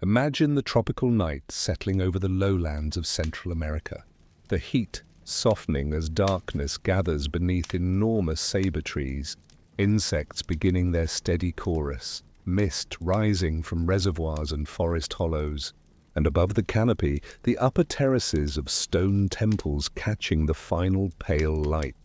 Imagine the tropical night settling over the lowlands of Central America, the heat softening as darkness gathers beneath enormous saber trees, insects beginning their steady chorus, mist rising from reservoirs and forest hollows, and above the canopy, the upper terraces of stone temples catching the final pale light.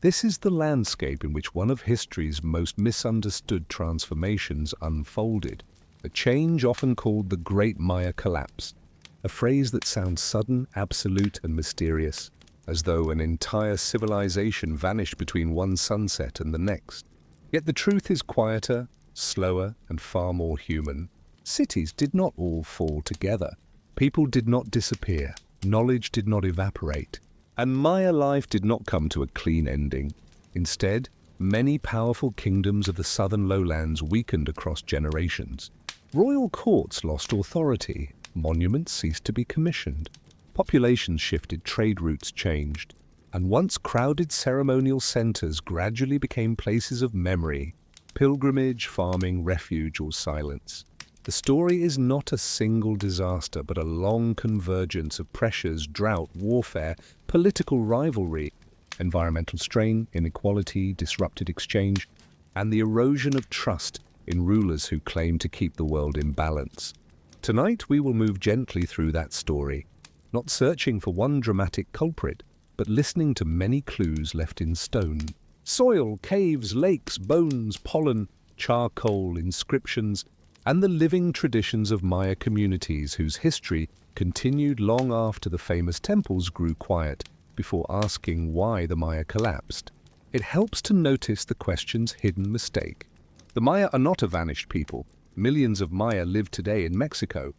This is the landscape in which one of history's most misunderstood transformations unfolded, a change often called the Great Maya Collapse, a phrase that sounds sudden, absolute, and mysterious, as though an entire civilization vanished between one sunset and the next. Yet the truth is quieter, slower, and far more human. Cities did not all fall together. People did not disappear. Knowledge did not evaporate. And Maya life did not come to a clean ending. Instead, many powerful kingdoms of the southern lowlands weakened across generations. Royal courts lost authority, monuments ceased to be commissioned, populations shifted, trade routes changed, and once crowded ceremonial centers gradually became places of memory, pilgrimage, farming, refuge, or silence. The story is not a single disaster, but a long convergence of pressures, drought, warfare, political rivalry, environmental strain, inequality, disrupted exchange, and the erosion of trust in rulers who claim to keep the world in balance. Tonight we will move gently through that story, not searching for one dramatic culprit, but listening to many clues left in stone. Soil, caves, lakes, bones, pollen, charcoal, inscriptions, and the living traditions of Maya communities whose history continued long after the famous temples grew quiet before asking why the Maya collapsed. It helps to notice the question's hidden mistake. The Maya are not a vanished people. Millions of Maya live today in Mexico,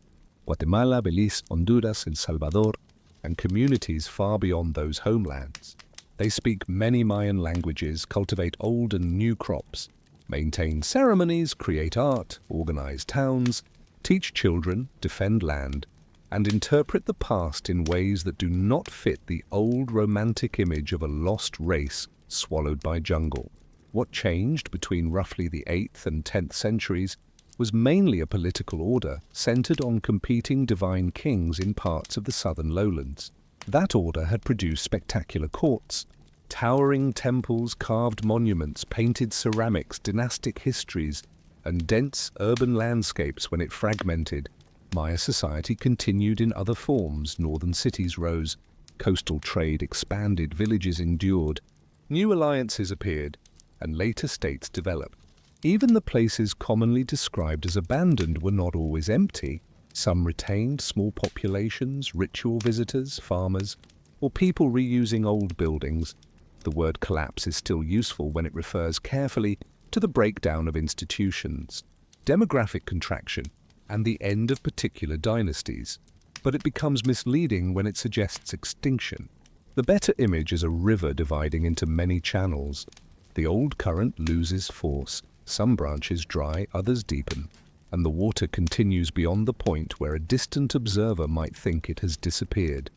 Guatemala, Belize, Honduras, El Salvador, and communities far beyond those homelands. They speak many Mayan languages, cultivate old and new crops, maintain ceremonies, create art, organize towns, teach children, defend land, and interpret the past in ways that do not fit the old romantic image of a lost race swallowed by jungle. What changed between roughly the 8th and 10th centuries was mainly a political order centered on competing divine kings in parts of the southern lowlands. That order had produced spectacular courts, towering temples, carved monuments, painted ceramics, dynastic histories, and dense urban landscapes. When it fragmented, Maya society continued in other forms. Northern cities rose, coastal trade expanded, villages endured, new alliances appeared, and later states developed. Even the places commonly described as abandoned were not always empty. Some retained small populations, ritual visitors, farmers, or people reusing old buildings. The word collapse is still useful when it refers carefully to the breakdown of institutions, demographic contraction, and the end of particular dynasties, but it becomes misleading when it suggests extinction. The better image is a river dividing into many channels. The old current loses force, some branches dry, others deepen, and the water continues beyond the point where a distant observer might think it has disappeared.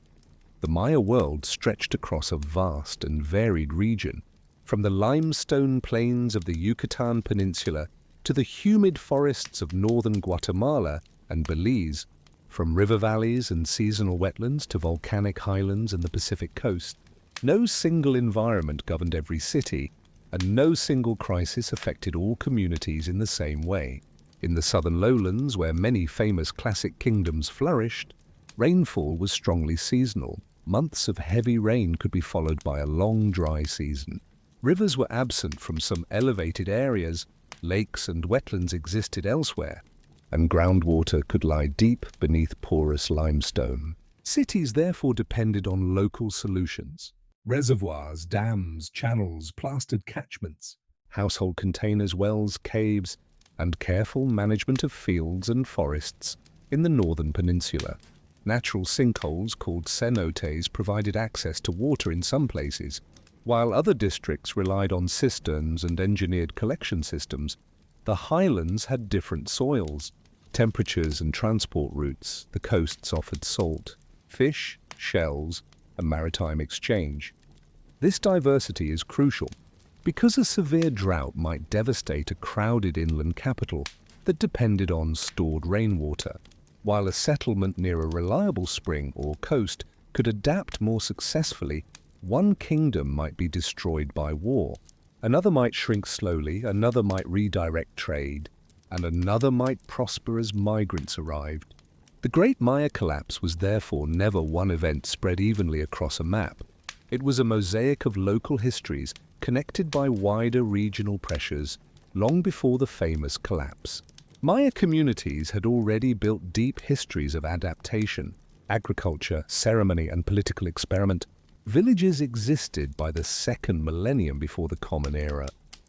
The Maya world stretched across a vast and varied region, from the limestone plains of the Yucatan Peninsula to the humid forests of northern Guatemala and Belize, from river valleys and seasonal wetlands to volcanic highlands and the Pacific coast. No single environment governed every city, and no single crisis affected all communities in the same way. In the southern lowlands, where many famous classic kingdoms flourished, rainfall was strongly seasonal. Months of heavy rain could be followed by a long dry season. Rivers were absent from some elevated areas, lakes and wetlands existed elsewhere, and groundwater could lie deep beneath porous limestone. Cities therefore depended on local solutions. Reservoirs, dams, channels, plastered catchments, household containers, wells, caves, and careful management of fields and forests in the northern peninsula. Natural sinkholes called cenotes provided access to water in some places, while other districts relied on cisterns and engineered collection systems. The highlands had different soils, temperatures and transport routes. The coasts offered salt, fish, shells, and maritime exchange. This diversity is crucial because a severe drought might devastate a crowded inland capital that depended on stored rainwater. While a settlement near a reliable spring or coast could adapt more successfully, one kingdom might be destroyed by war. Another might shrink slowly, another might redirect trade, and another might prosper as migrants arrived. The Great Maya collapse was therefore never one event spread evenly across a map. It was a mosaic of local histories connected by wider regional pressures long before the famous collapse. Maya communities had already built deep histories of adaptation, agriculture, ceremony, and political experiment. Villages existed by the second millennium before the Common Era,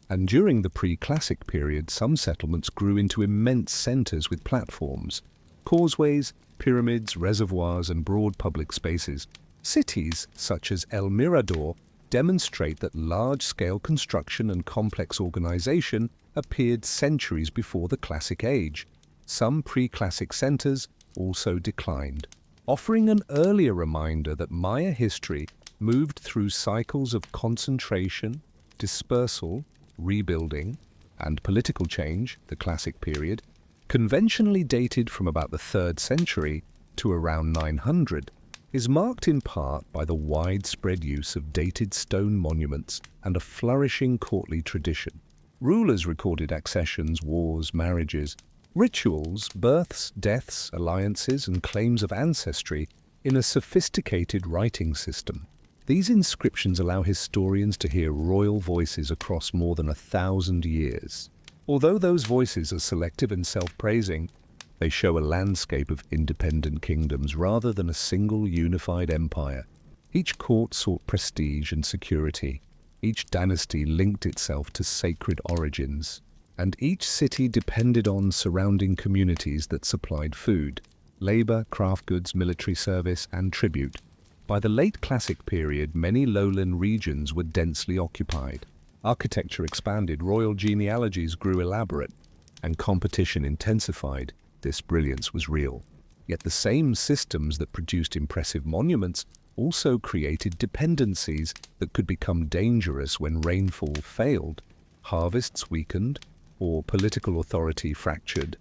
and during the pre-classic period some settlements grew into immense centers with platforms, causeways, pyramids, reservoirs, and broad public spaces. Cities such as El Mirador demonstrate that large-scale construction and complex organization appeared centuries before the Classic Age. Some pre-classic centers also declined, offering an earlier reminder that Maya history moved through cycles of concentration, dispersal, rebuilding, and political change, the Classic period, conventionally dated from about the 3rd century to around 900, is marked in part by the widespread use of dated stone monuments and a flourishing courtly tradition. Rulers recorded accessions, wars, marriages, rituals, births, deaths, alliances, and claims of ancestry in a sophisticated writing system. These inscriptions allow historians to hear royal voices across more than 1,000 years. Although those voices are selective and self-praising, they show a landscape of independent kingdoms rather than a single unified empire. Each court sought prestige and security. Each dynasty linked itself to sacred origins. And each city depended on surrounding communities that supplied food, labor, craft goods, military service, and tribute. By the late Classic period, many lowland regions were densely occupied. Architecture expanded, royal genealogies grew elaborate, and competition intensified. This brilliance was real. Yet the same systems that produced impressive monuments also created dependencies that could become dangerous when rainfall failed, harvests weakened, or political authority fractured.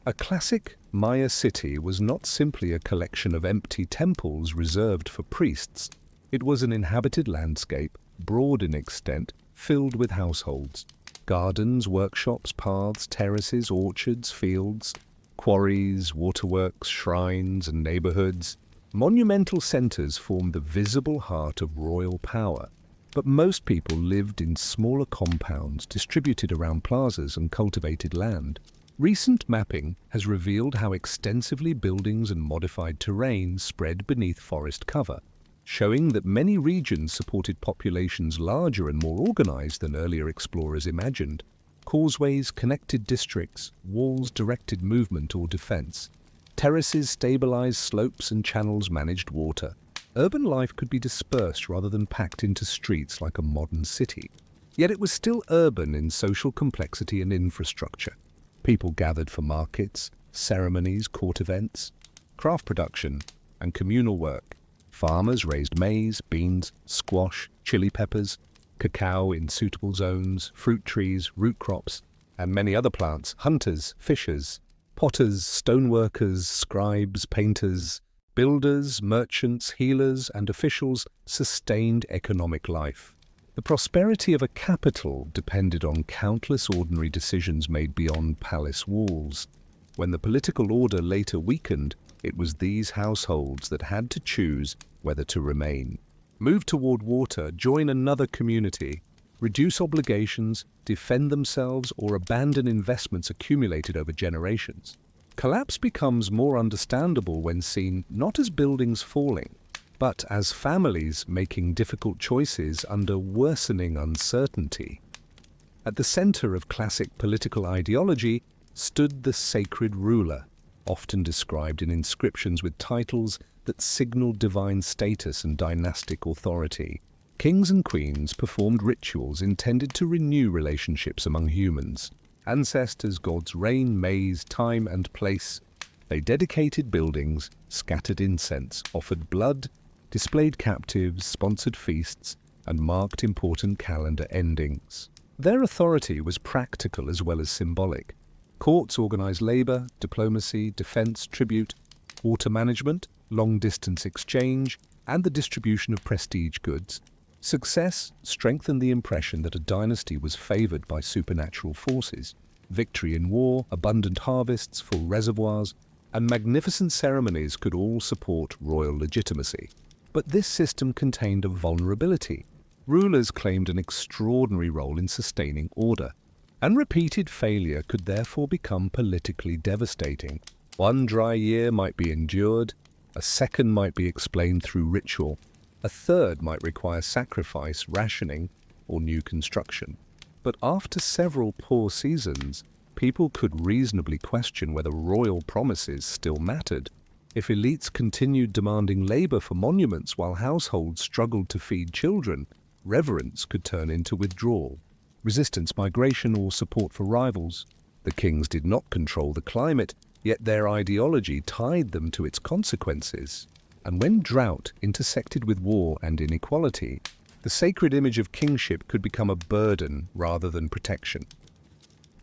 A classic Maya city was not simply a collection of empty temples reserved for priests. It was an inhabited landscape, broad in extent, filled with households. Gardens, workshops, paths, terraces, orchards, fields, quarries, waterworks, shrines, and neighborhoods. Monumental centers formed the visible heart of royal power. But most people lived in smaller compounds distributed around plazas and cultivated land. Recent mapping has revealed how extensively buildings and modified terrain spread beneath forest cover, showing that many regions supported populations larger and more organized than earlier explorers imagined. Causeways connected districts, walls directed movement or defense. Terraces stabilized slopes and channels managed water. Urban life could be dispersed rather than packed into streets like a modern city. Yet it was still urban in social complexity and infrastructure. People gathered for markets, ceremonies, court events, craft production, and communal work. Farmers raised maize, beans, squash, chili peppers, cacao in suitable zones, fruit trees, root crops, and many other plants. Hunters, fishers, potters, stoneworkers, scribes, painters, builders, merchants, healers, and officials sustained economic life. The prosperity of a capital depended on countless ordinary decisions made beyond palace walls. When the political order later weakened, it was these households that had to choose whether to remain, move toward water, join another community, reduce obligations, defend themselves, or abandon investments accumulated over generations. Collapse becomes more understandable when seen not as buildings falling, but as families making difficult choices under worsening uncertainty. At the center of classic political ideology stood the sacred ruler, often described in inscriptions with titles that signaled divine status and dynastic authority. Kings and queens performed rituals intended to renew relationships among humans. Ancestors, gods, reign, maize, time, and place. They dedicated buildings, scattered incense, offered blood, displayed captives, sponsored feasts, and marked important calendar endings. Their authority was practical as well as symbolic. Courts organized labor, diplomacy, defense, tribute, water management, long-distance exchange, and the distribution of prestige goods. Success strengthened the impression that a dynasty was favored by supernatural forces. Victory in war, abundant harvests, full reservoirs, and magnificent ceremonies could all support royal legitimacy. But this system contained a vulnerability. Rulers claimed an extraordinary role in sustaining order, and repeated failure could therefore become politically devastating. One dry year might be endured, a second might be explained through ritual, a third might require sacrifice, rationing, or new construction. But after several poor seasons, people could reasonably question whether royal promises still mattered. If elites continued demanding labor for monuments while households struggled to feed children, reverence could turn into withdrawal, resistance, migration, or support for rivals. The kings did not control the climate, yet their ideology tied them to its consequences. And when drought intersected with war and inequality, the sacred image of kingship could become a burden rather than protection.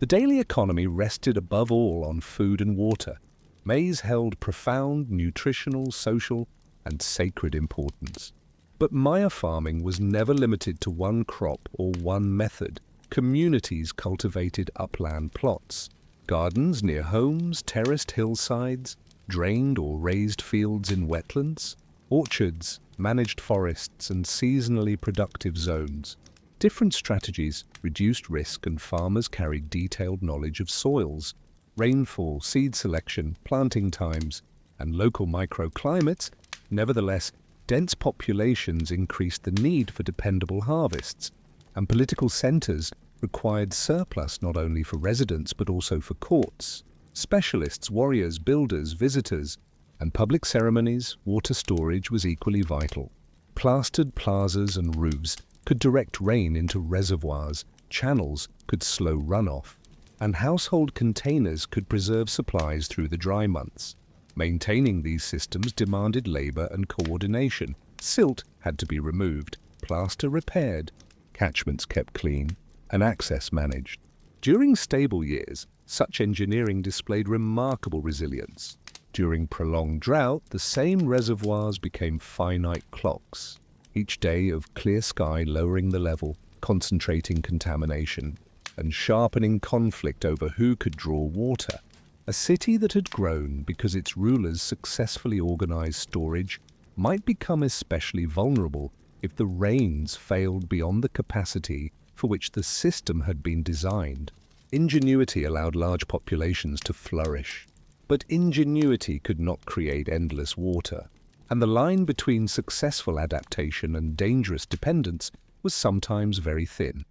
The daily economy rested above all on food and water. Maize held profound nutritional, social, and sacred importance. But Maya farming was never limited to one crop or one method. Communities cultivated upland plots, gardens near homes, terraced hillsides, drained or raised fields in wetlands, orchards, managed forests, and seasonally productive zones. Different strategies reduced risk, and farmers carried detailed knowledge of soils, rainfall, seed selection, planting times, and local microclimates. Nevertheless, dense populations increased the need for dependable harvests, and political centers required surplus not only for residents but also for courts, specialists, warriors, builders, visitors, and public ceremonies. Water storage was equally vital. Plastered plazas and roofs could direct rain into reservoirs, channels could slow runoff, and household containers could preserve supplies through the dry months. Maintaining these systems demanded labor and coordination. Silt had to be removed, plaster repaired, catchments kept clean, and access managed. During stable years, such engineering displayed remarkable resilience. During prolonged drought, the same reservoirs became finite clocks, each day of clear sky lowering the level, concentrating contamination, and sharpening conflict over who could draw water. A city that had grown because its rulers successfully organized storage might become especially vulnerable if the rains failed beyond the capacity for which the system had been designed. Ingenuity allowed large populations to flourish, but ingenuity could not create endless water, and the line between successful adaptation and dangerous dependence was sometimes very thin.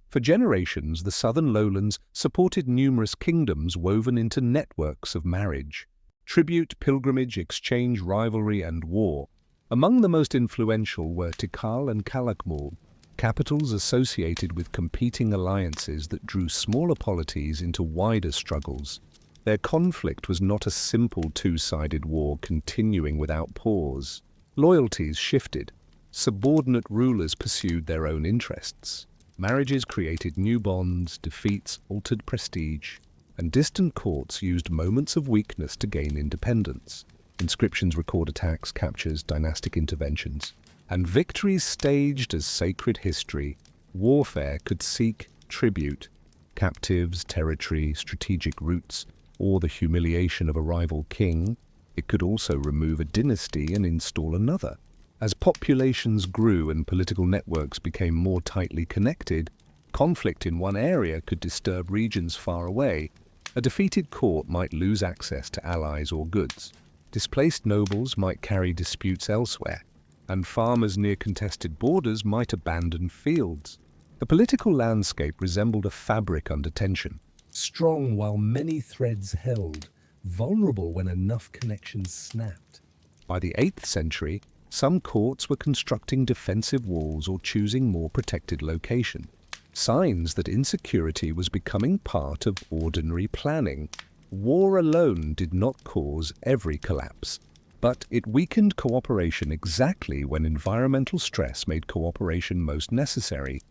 For generations, the southern lowlands supported numerous kingdoms woven into networks of marriage, tribute, pilgrimage, exchange, rivalry, and war. Among the most influential were Tikal and Calakmul, capitals associated with competing alliances that drew smaller polities into wider struggles. Their conflict was not a simple two-sided war continuing without pause. Loyalties shifted. Subordinate rulers pursued their own interests. Marriages created new bonds, defeats altered prestige, and distant courts used moments of weakness to gain independence. Inscriptions record attacks, captures, dynastic interventions, and victories staged as sacred history. Warfare could seek tribute, captives, territory, strategic routes, or the humiliation of a rival king. It could also remove a dynasty and install another. As populations grew and political networks became more tightly connected, conflict in one area could disturb regions far away. A defeated court might lose access to allies or goods. Displaced nobles might carry disputes elsewhere, and farmers near contested borders might abandon fields. The political landscape resembled a fabric under tension, strong while many threads held, vulnerable when enough connections snapped. By the 8th century, some courts were constructing defensive walls or choosing more protected location, signs that insecurity was becoming part of ordinary planning. War alone did not cause every collapse, but it weakened cooperation exactly when environmental stress made cooperation most necessary.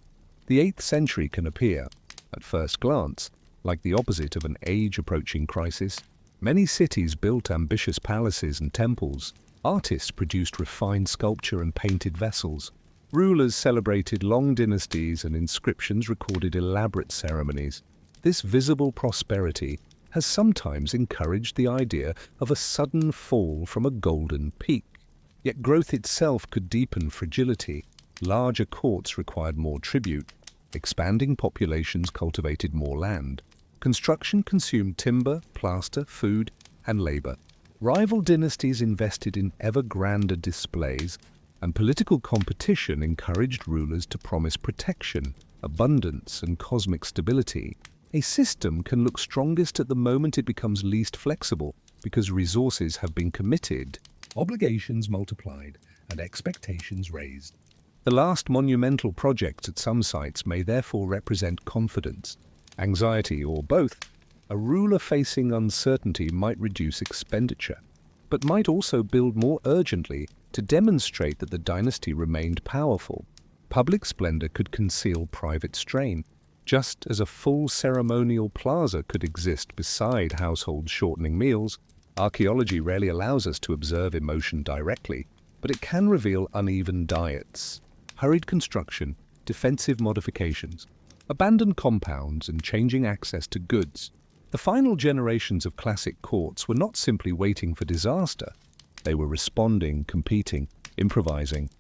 The 8th century can appear, at first glance, Like the opposite of an age-approaching crisis, many cities built ambitious palaces and temples. Artists produced refined sculpture and painted vessels. Rulers celebrated long dynasties, and inscriptions recorded elaborate ceremonies. This visible prosperity has sometimes encouraged the idea of a sudden fall from a golden peak. Yet growth itself could deepen fragility. Larger courts required more tribute. Expanding populations cultivated more land. Construction consumed timber, plaster, food, and labor. Rival dynasties invested in ever grander displays, and political competition encouraged rulers to promise protection, abundance, and cosmic stability. A system can look strongest at the moment it becomes least flexible, because resources have been committed, obligations multiplied, and expectations raised. The last monumental projects at some sites may therefore represent confidence, anxiety, or both. A ruler facing uncertainty might reduce expenditure, but might also build more urgently to demonstrate that the dynasty remained powerful. Public splendor could conceal private strain, just as a full ceremonial plaza could exist beside household shortening meals. Archaeology rarely allows us to observe emotion directly, but it can reveal uneven diets, hurried construction, defensive modifications, abandoned compounds, and changing access to goods. The final generations of classic courts were not simply waiting for disaster. They were responding, competing, improvising,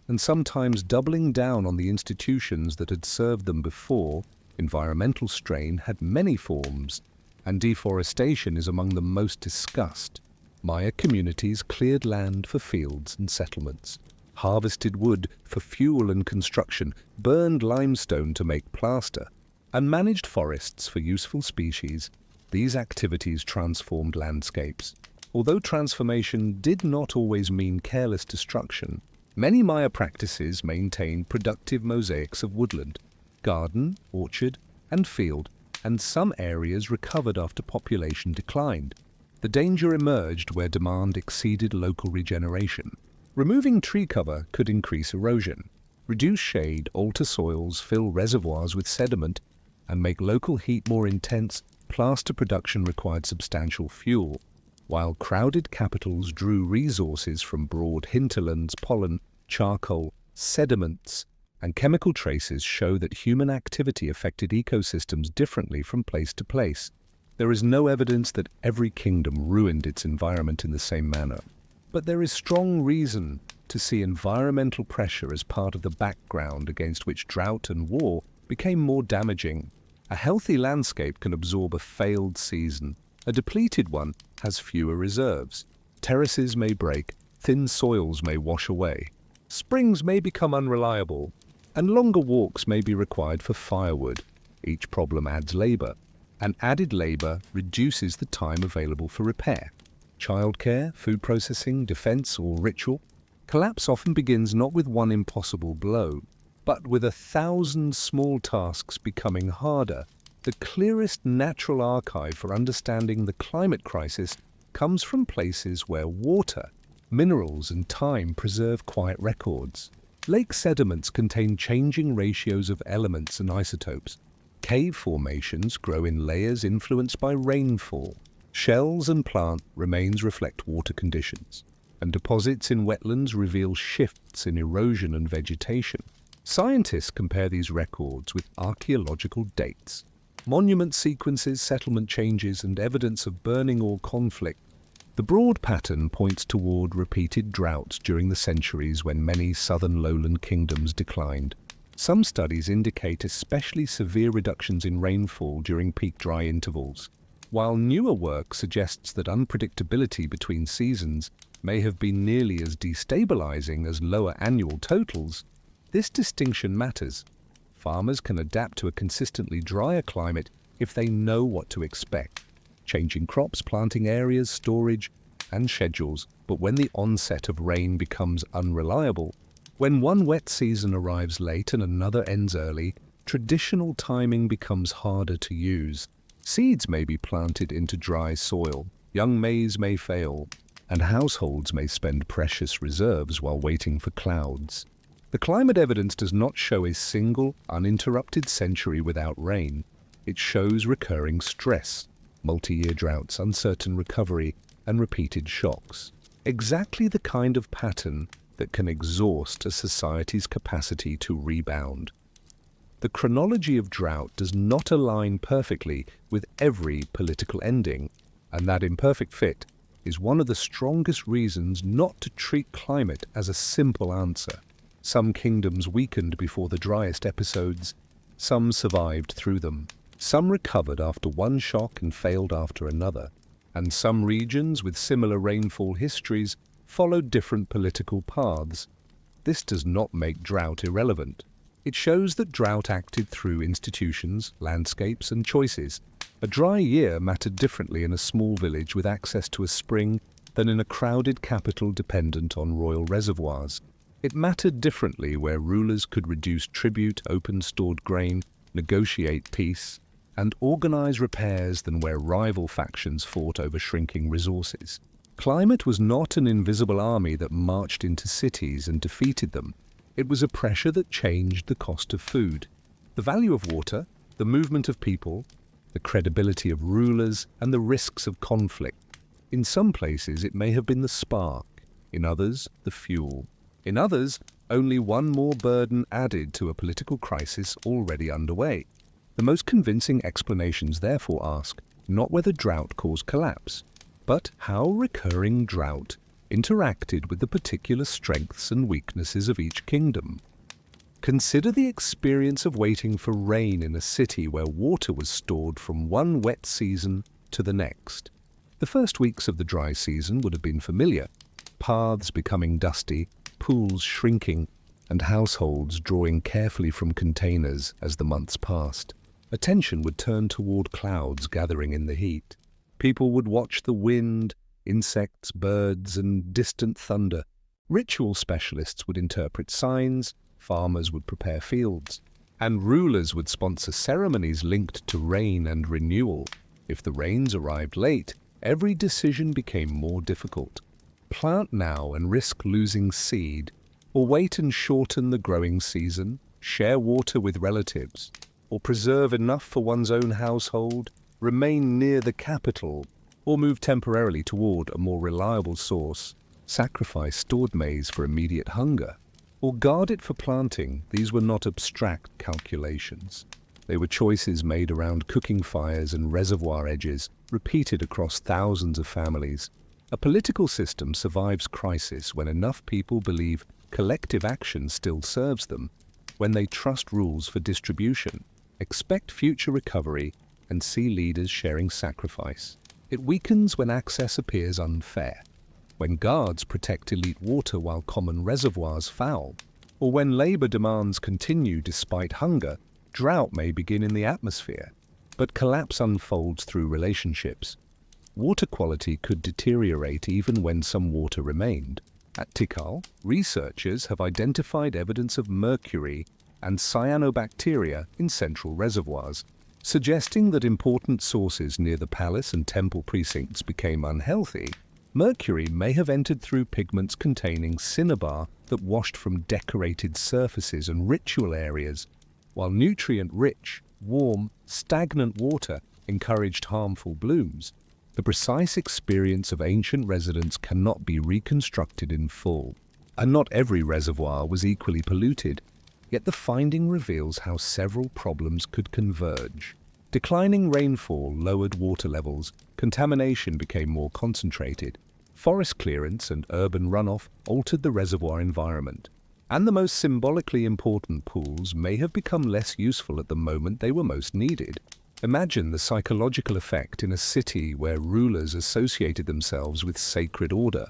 and sometimes doubling down on the institutions that had served them before. Environmental strain had many forms, and deforestation is among the most discussed. Maya communities cleared land for fields and settlements, harvested wood for fuel and construction, burned limestone to make plaster, and managed forests for useful species. These activities transformed landscapes. Although transformation did not always mean careless destruction, many Maya practices maintained productive mosaics of woodland, garden, orchard, and field, and some areas recovered after population declined. The danger emerged where demand exceeded local regeneration. Removing tree cover could increase erosion, reduce shade, alter soils, fill reservoirs with sediment, and make local heat more intense. Plaster production required substantial fuel, while crowded capitals drew resources from broad hinterlands. Pollen, charcoal, sediments, and chemical traces show that human activity affected ecosystems differently from place to place. There is no evidence that every kingdom ruined its environment in the same manner, but there is strong reason to see environmental pressure as part of the background against which drought and war became more damaging. A healthy landscape can absorb a failed season. A depleted one has fewer reserves. Terraces may break, thin soils may wash away. Springs may become unreliable, and longer walks may be required for firewood. Each problem adds labor, and added labor reduces the time available for repair. Childcare, food processing, defense, or ritual. Collapse often begins not with one impossible blow, but with 1,000 small tasks becoming harder. The clearest natural archive for understanding the climate crisis comes from places where water, minerals, and time preserve quiet records. Lake sediments contain changing ratios of elements and isotopes. Cave formations grow in layers influenced by rainfall. Shells and plant remains reflect water conditions, and deposits in wetlands reveal shifts in erosion and vegetation. Scientists compare these records with archaeological dates, monument sequences, settlement changes, and evidence of burning or conflict. The broad pattern points toward repeated droughts during the centuries when many southern lowland kingdoms declined. Some studies indicate especially severe reductions in rainfall during peak dry intervals, while newer work suggests that unpredictability between seasons may have been nearly as destabilizing as lower annual totals. This distinction matters. Farmers can adapt to a consistently drier climate if they know what to expect, changing crops, planting areas, storage, and schedules. But when the onset of rain becomes unreliable, when one wet season arrives late and another ends early, traditional timing becomes harder to use. Seeds may be planted into dry soil, young maize may fail, and households may spend precious reserves while waiting for clouds. The climate evidence does not show a single, uninterrupted century without rain. It shows recurring stress, multi-year droughts, uncertain recovery, and repeated shocks. Exactly the kind of pattern that can exhaust a society's capacity to rebound. The chronology of drought does not align perfectly with every political ending, and that imperfect fit is one of the strongest reasons not to treat climate as a simple answer. Some kingdoms weakened before the driest episodes, some survived through them, some recovered after one shock and failed after another, and some regions with similar rainfall histories followed different political paths. This does not make drought irrelevant. It shows that drought acted through institutions, landscapes, and choices. A dry year mattered differently in a small village with access to a spring than in a crowded capital dependent on royal reservoirs. It mattered differently where rulers could reduce tribute, open stored grain, negotiate peace, and organize repairs than where rival factions fought over shrinking resources. Climate was not an invisible army that marched into cities and defeated them. It was a pressure that changed the cost of food, the value of water, the movement of people, the credibility of rulers, and the risks of conflict. In some places, it may have been the spark. In others, the fuel. In others, only one more burden added to a political crisis already underway. The most convincing explanations therefore ask not whether drought caused collapse, but how recurring drought interacted with the particular strengths and weaknesses of each kingdom. Consider the experience of waiting for rain in a city where water was stored from one wet season to the next. The first weeks of the dry season would have been familiar, paths becoming dusty, pools shrinking, and households drawing carefully from containers as the months passed. Attention would turn toward clouds gathering in the heat. People would watch the wind, insects, birds, and distant thunder. Ritual specialists would interpret signs, farmers would prepare fields, and rulers would sponsor ceremonies linked to rain and renewal. If the rains arrived late, every decision became more difficult. Plant now and risk losing seed, or wait and shorten the growing season, share water with relatives, or preserve enough for one's own household, remain near the capital, or move temporarily toward a more reliable source, sacrifice stored maize for immediate hunger, or guard it for planting. These were not abstract calculations. They were choices made around cooking fires and reservoir edges, repeated across thousands of families. A political system survives crisis when enough people believe collective action still serves them, when they trust rules for distribution, expect future recovery, and see leaders sharing sacrifice. It weakens when access appears unfair, when guards protect elite water while common reservoirs foul, or when labor demands continue despite hunger. Drought may begin in the atmosphere, but collapse unfolds through relationships. Water quality could deteriorate even when some water remained. At Tikal, researchers have identified evidence of mercury and cyanobacteria in central reservoirs, suggesting that important sources near the palace and temple precincts became unhealthy. Mercury may have entered through pigments containing cinnabar that washed from decorated surfaces and ritual areas, while nutrient-rich, warm, stagnant water encouraged harmful blooms. The precise experience of ancient residents cannot be reconstructed in full, and not every reservoir was equally polluted. Yet the finding reveals how several problems could converge. Declining rainfall lowered water levels, contamination became more concentrated, forest clearance and urban runoff altered the reservoir environment, and the most symbolically important pools may have become less useful at the moment they were most needed. Imagine the psychological effect in a city where rulers associated themselves with sacred order.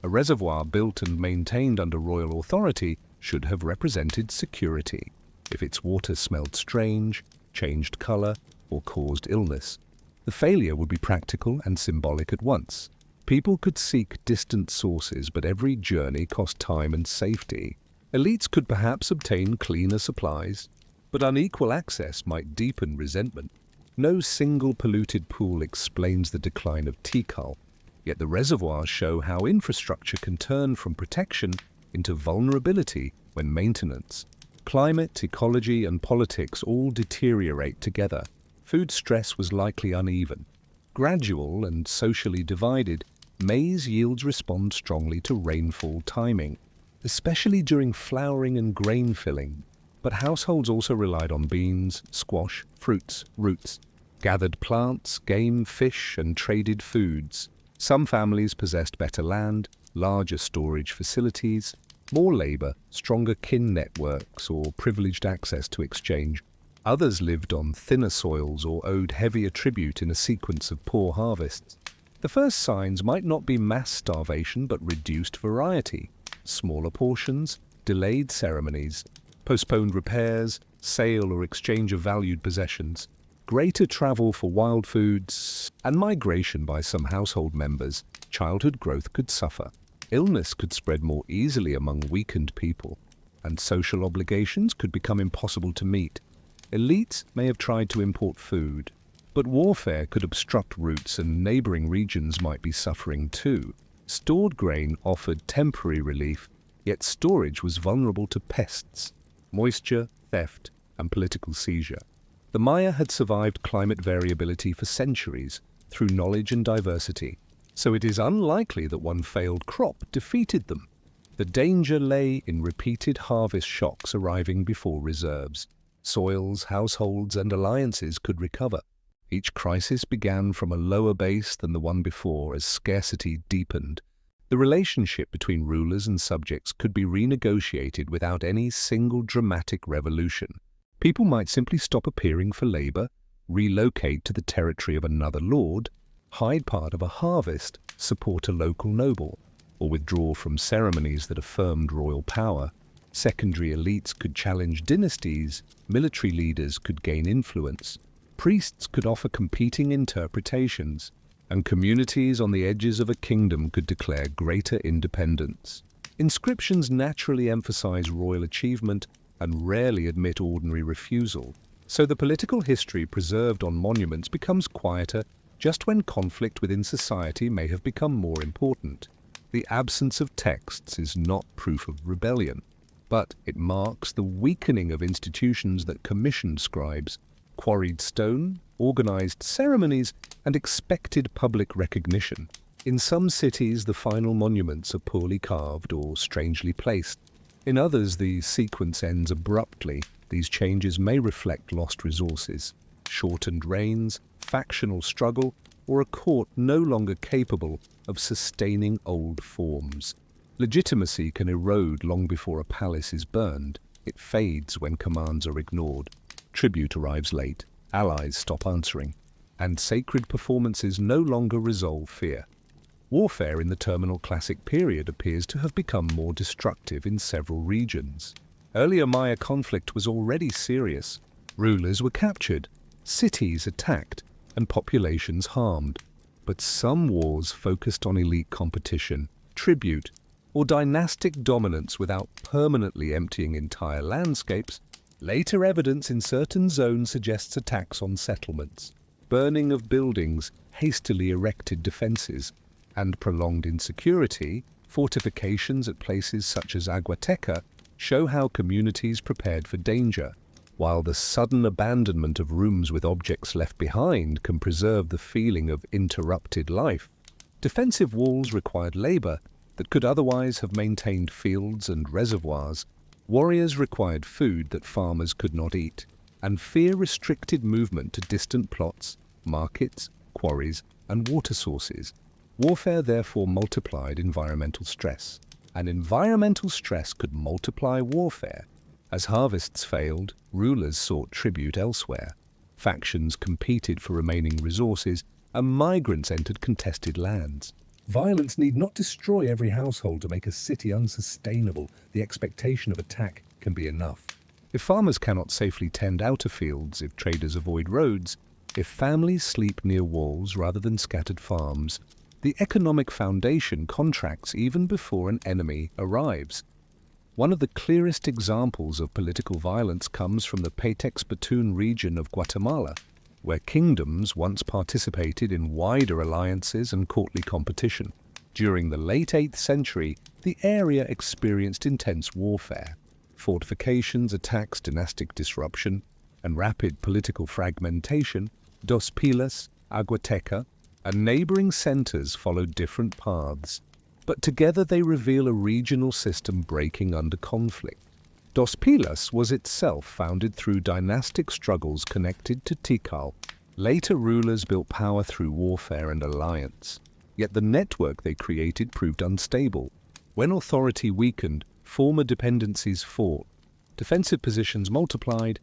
A reservoir built and maintained under royal authority should have represented security. If its water smelled strange, changed color, or caused illness, the failure would be practical and symbolic at once. People could seek distant sources, but every journey cost time and safety. Elites could perhaps obtain cleaner supplies, but unequal access might deepen resentment. No single polluted pool explains the decline of Tikal, yet the reservoirs show how infrastructure can turn from protection into vulnerability when maintenance, climate, ecology, and politics all deteriorate together. food stress was likely uneven. Gradual and socially divided, maize yields respond strongly to rainfall timing, especially during flowering and grain filling. But households also relied on beans, squash, fruits, roots, gathered plants, game, fish, and traded foods. Some families possessed better land, larger storage facilities, more labor, stronger kin networks, or privileged access to exchange. Others lived on thinner soils or owed heavier tribute in a sequence of poor harvests. The first signs might not be mass starvation but reduced variety, smaller portions, delayed ceremonies, postponed repairs, sale or exchange of valued possessions, greater travel for wild foods, and migration by some household members. Childhood growth could suffer. Illness could spread more easily among weakened people, and social obligations could become impossible to meet. Elites may have tried to import food, but warfare could obstruct routes and neighboring regions might be suffering too. Stored grain offered temporary relief, yet storage was vulnerable to pests, moisture, theft, and political seizure. The Maya had survived climate variability for centuries through knowledge and diversity, so it is unlikely that one failed crop defeated them. The danger lay in repeated harvest shocks arriving before reserves. Soils, households, and alliances could recover. Each crisis began from a lower base than the one before as scarcity deepened. The relationship between rulers and subjects could be renegotiated without any single dramatic revolution. People might simply stop appearing for labor, relocate to the territory of another lord, hide part of a harvest, support a local noble, or withdraw from ceremonies that affirmed royal power. Secondary elites could challenge dynasties, military leaders could gain influence, priests could offer competing interpretations, and communities on the edges of a kingdom could declare greater independence. Inscriptions naturally emphasize royal achievement and rarely admit ordinary refusal, so the political history preserved on monuments becomes quieter just when conflict within society may have become more important. The absence of texts is not proof of rebellion, but it marks the weakening of institutions that commissioned scribes, quarried stone, organized ceremonies, and expected public recognition. In some cities, the final monuments are poorly carved or strangely placed. In others, the sequence ends abruptly. These changes may reflect lost resources, shortened reigns, factional struggle, or a court no longer capable of sustaining old forms. Legitimacy can erode long before a palace is burned. It fades when commands are ignored. Tribute arrives late, allies stop answering, and sacred performances no longer resolve fear. Warfare in the Terminal Classic period appears to have become more destructive in several regions. Earlier Maya conflict was already serious. Rulers were captured, cities attacked, and populations harmed. But some wars focused on elite competition, tribute, or dynastic dominance without permanently emptying entire landscapes. Later evidence in certain zones suggests attacks on settlements, burning of buildings, hastily erected defenses, and prolonged insecurity. Fortifications at places such as Aguateca show how communities prepared for danger, while the sudden abandonment of rooms with objects left behind can preserve the feeling of interrupted life. Defensive walls required labor that could otherwise have maintained fields and reservoirs. Warriors required food that farmers could not eat, and fear restricted movement to distant plots, markets, quarries, and water sources. Warfare therefore multiplied environmental stress, and environmental stress could multiply warfare. As harvests failed, rulers sought tribute elsewhere. Factions competed for remaining resources, and migrants entered contested lands. Violence need not destroy every household to make a city unsustainable. The expectation of attack can be enough. If farmers cannot safely tend outer fields, if traders avoid roads, if families sleep near walls rather than scattered farms, the economic foundation contracts even before an enemy arrives. One of the clearest examples of political violence comes from the Patex-Batun region of Guatemala, where kingdoms once participated in wider alliances and courtly competition. During the late 8th century, the area experienced intense warfare. Fortifications, attacks, dynastic disruption, and rapid political fragmentation, Dos Pilas, Aguateca, and neighboring centers followed different paths, but together they reveal a regional system breaking under conflict. Dos Pilas was itself founded through dynastic struggles connected to Tikal. Later rulers built power through warfare and alliance, yet the network they created proved unstable. When authority weakened, former dependencies fought, defensive positions multiplied,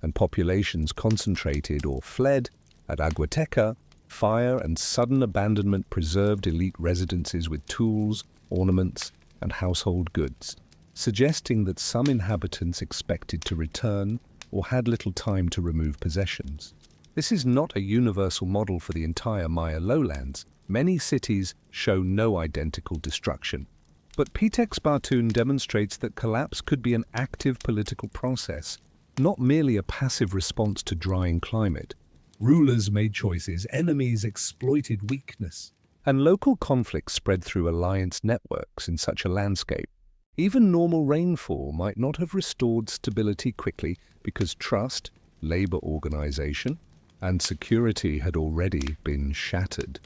and populations concentrated or fled. At Aguateca, fire and sudden abandonment preserved elite residences with tools, ornaments, and household goods, suggesting that some inhabitants expected to return or had little time to remove possessions. This is not a universal model for the entire Maya lowlands. Many cities show no identical destruction. But Pitex Batun demonstrates that collapse could be an active political process, not merely a passive response to drying climate. Rulers made choices, enemies exploited weakness, and local conflicts spread through alliance networks in such a landscape. Even normal rainfall might not have restored stability quickly because trust, labor organization, and security had already been shattered.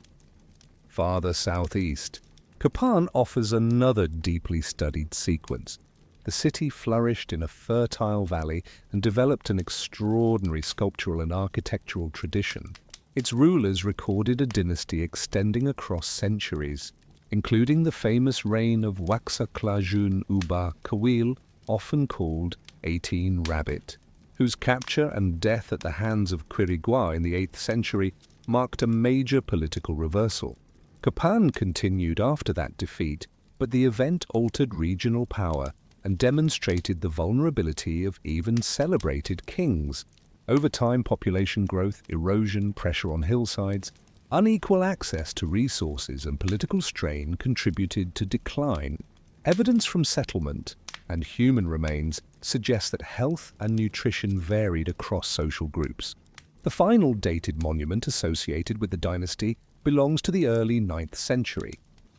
Farther southeast, Kapan offers another deeply studied sequence. The city flourished in a fertile valley and developed an extraordinary sculptural and architectural tradition. Its rulers recorded a dynasty extending across centuries, including the famous reign of Waksa Klajun Uba Kawil, often called 18 Rabbit, whose capture and death at the hands of Quirigua in the 8th century marked a major political reversal. Kapan continued after that defeat, but the event altered regional power and demonstrated the vulnerability of even celebrated kings. Over time, population growth, erosion, pressure on hillsides, unequal access to resources and political strain contributed to decline. Evidence from settlement and human remains suggests that health and nutrition varied across social groups. The final dated monument associated with the dynasty belongs to the early 9th century,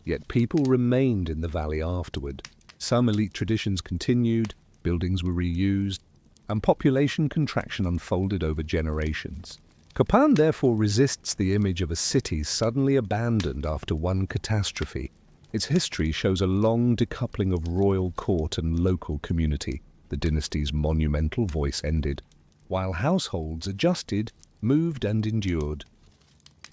yet people remained in the valley afterward. Some elite traditions continued, buildings were reused, and population contraction unfolded over generations. Kapan therefore resists the image of a city suddenly abandoned after one catastrophe. Its history shows a long decoupling of royal court and local community. The dynasty's monumental voice ended, while households adjusted, moved, and endured.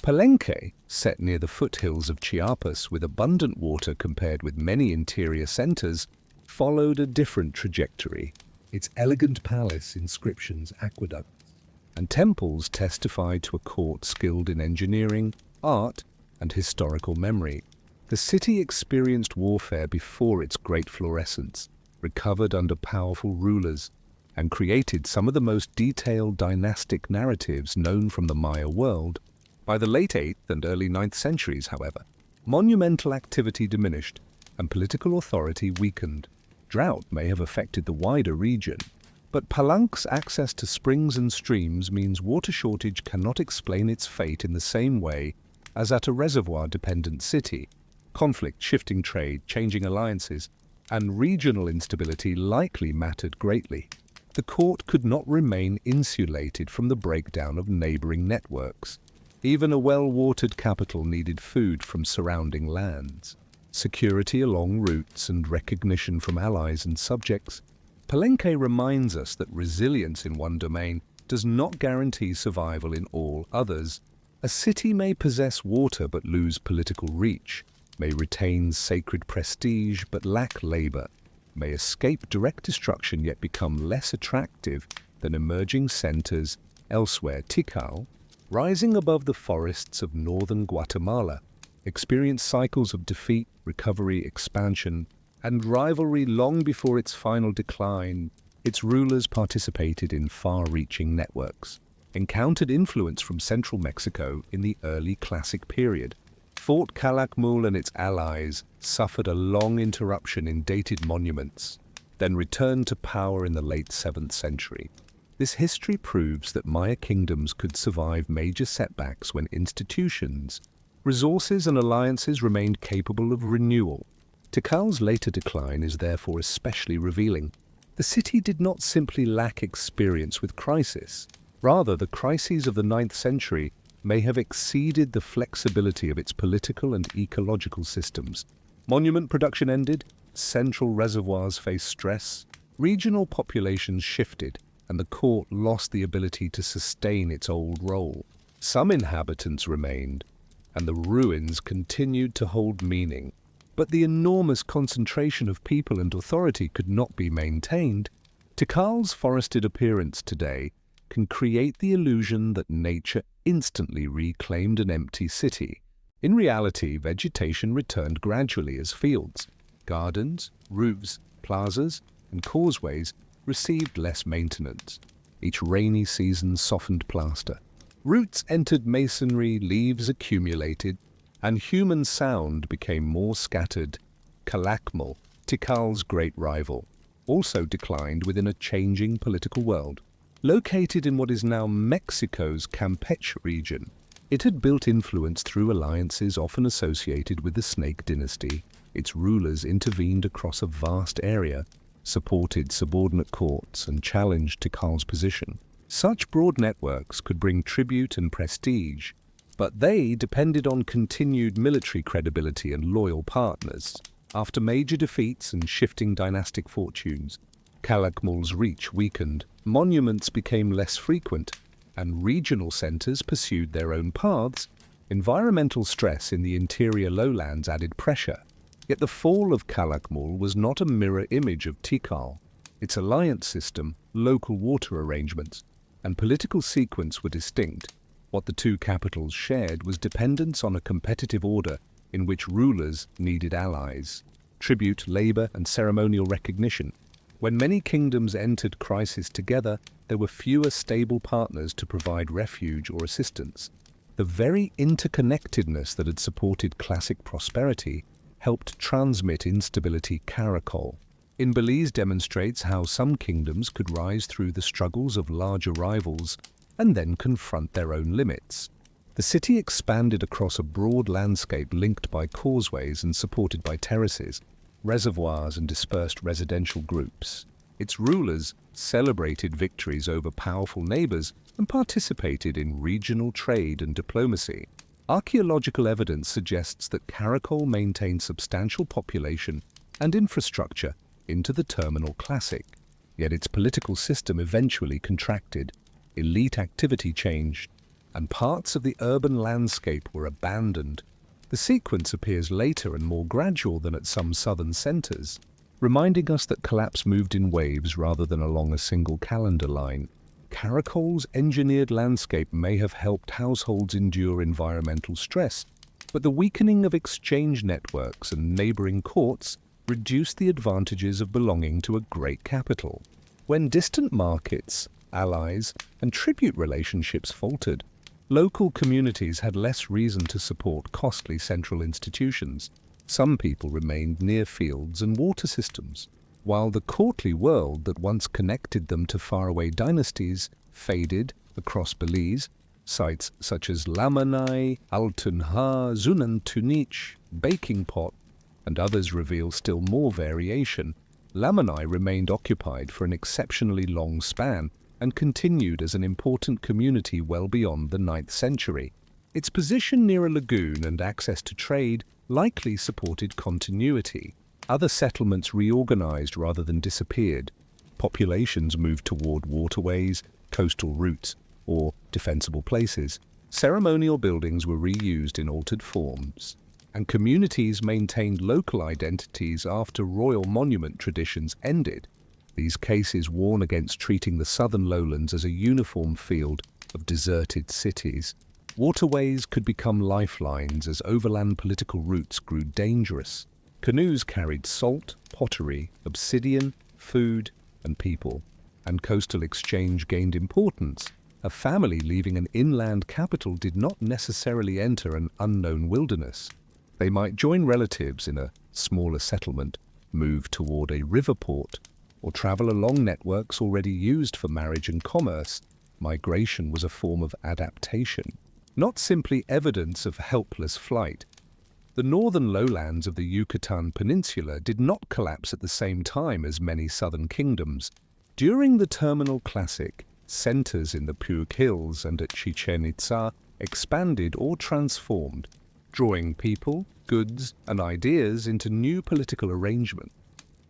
Palenque, set near the foothills of Chiapas with abundant water compared with many interior centers, followed a different trajectory. Its elegant palace, inscriptions, aqueducts, and temples testified to a court skilled in engineering, art, and historical memory. The city experienced warfare before its great florescence, recovered under powerful rulers, and created some of the most detailed dynastic narratives known from the Maya world. By the late 8th and early 9th centuries, however, monumental activity diminished and political authority weakened. Drought may have affected the wider region, but Palenque's access to springs and streams means water shortage cannot explain its fate in the same way as at a reservoir-dependent city. Conflict, shifting trade, changing alliances, and regional instability likely mattered greatly. The court could not remain insulated from the breakdown of neighboring networks. Even a well-watered capital needed food from surrounding lands, security along routes, and recognition from allies and subjects. Palenque reminds us that resilience in one domain does not guarantee survival in all others. A city may possess water but lose political reach, may retain sacred prestige but lack labor, may escape direct destruction yet become less attractive than emerging centers elsewhere. Tikal, rising above the forests of northern Guatemala, experienced cycles of defeat, recovery, expansion, and rivalry long before its final decline. Its rulers participated in far-reaching networks, encountered influence from central Mexico in the early Classic period. Fort Calakmul and its allies suffered a long interruption in dated monuments, then returned to power in the late 7th century. This history proves that Maya kingdoms could survive major setbacks when institutions, resources, and alliances remained capable of renewal. Tikal's later decline is therefore especially revealing. The city did not simply lack experience with crisis. Rather, the crises of the 9th century may have exceeded the flexibility of its political and ecological systems. Monument production ended, central reservoirs faced stress, regional populations shifted, and the court lost the ability to sustain its old role. Some inhabitants remained, and the ruins continued to hold meaning. But the enormous concentration of people and authority could not be maintained. Tikal's forested appearance today can create the illusion that nature instantly reclaimed an empty city. In reality, vegetation returned gradually as fields, gardens, roofs, plazas, and causeways received less maintenance. Each rainy season softened plaster. Roots entered masonry, leaves accumulated, and human sound became more scattered. Calakmul, Tikal's great rival, also declined within a changing political world. Located in what is now Mexico's Campeche region, it had built influence through alliances often associated with the Snake dynasty. Its rulers intervened across a vast area, supported subordinate courts, and challenged Tikal's position. Such broad networks could bring tribute and prestige, but they depended on continued military credibility and loyal partners. After major defeats and shifting dynastic fortunes, Calakmul's reach weakened, monuments became less frequent, and regional centers pursued their own paths. Environmental stress in the interior lowlands added pressure. Yet the fall of Calakmul was not a mirror image of Tikal. Its alliance system, local water arrangements, and political sequence were distinct. What the two capitals shared was dependence on a competitive order in which rulers needed allies, tribute, labor, and ceremonial recognition. When many kingdoms entered crisis together, there were fewer stable partners to provide refuge or assistance. The very interconnectedness that had supported classic prosperity helped transmit instability. Caracol in Belize demonstrates how some kingdoms could rise through the struggles of larger rivals and then confront their own limits. The city expanded across a broad landscape linked by causeways and supported by terraces, reservoirs, and dispersed residential groups. Its rulers celebrated victories over powerful neighbors and participated in regional trade and diplomacy. Archaeological evidence suggests that Caracol maintained substantial population and infrastructure into the Terminal Classic. Yet its political system eventually contracted, elite activity changed, and parts of the urban landscape were abandoned. The sequence appears later and more gradual than at some southern centers, reminding us that collapse moved in waves rather than along a single calendar line. Caracol's engineered landscape may have helped households endure environmental stress, but the weakening of exchange networks and neighboring courts reduced the advantages of belonging to a great capital. When distant markets, allies, and tribute relationships faltered, local communities had less reason to support costly central institutions. Some people remained near fields and water systems, while the courtly world that once connected them to faraway dynasties faded across Belize. Sites such as Lamanai, Altunha, Zunan Tunich, Baking Pot, and others reveal still more variation. Lamanai remained occupied for an exceptionally long span and continued as an important community well beyond the 9th century. Its position near a lagoon and access to trade likely supported continuity. Other settlements reorganized rather than disappeared. Populations moved toward waterways, coastal routes, or defensible places. Ceremonial buildings were reused in altered forms, and communities maintained local identities after royal monument traditions ended. These cases warn against treating the southern lowlands as a uniform field of deserted cities. Waterways could become lifelines as overland political routes grew dangerous. Canoes carried salt, pottery, obsidian, food, and people, and coastal exchange gained importance. A family leaving an inland capital did not necessarily enter an unknown wilderness. They might join relatives in a smaller settlement, move toward a river port, or travel along networks already used for marriage and commerce. Migration was a form of adaptation, not simply evidence of helpless flight. The northern lowlands of the Yucatan Peninsula did not collapse at the same time as many southern kingdoms. During the Terminal Classic, centers in the Puig Hills and at Chichen Itza expanded or transformed, drawing people, goods, and ideas into new political arrangement.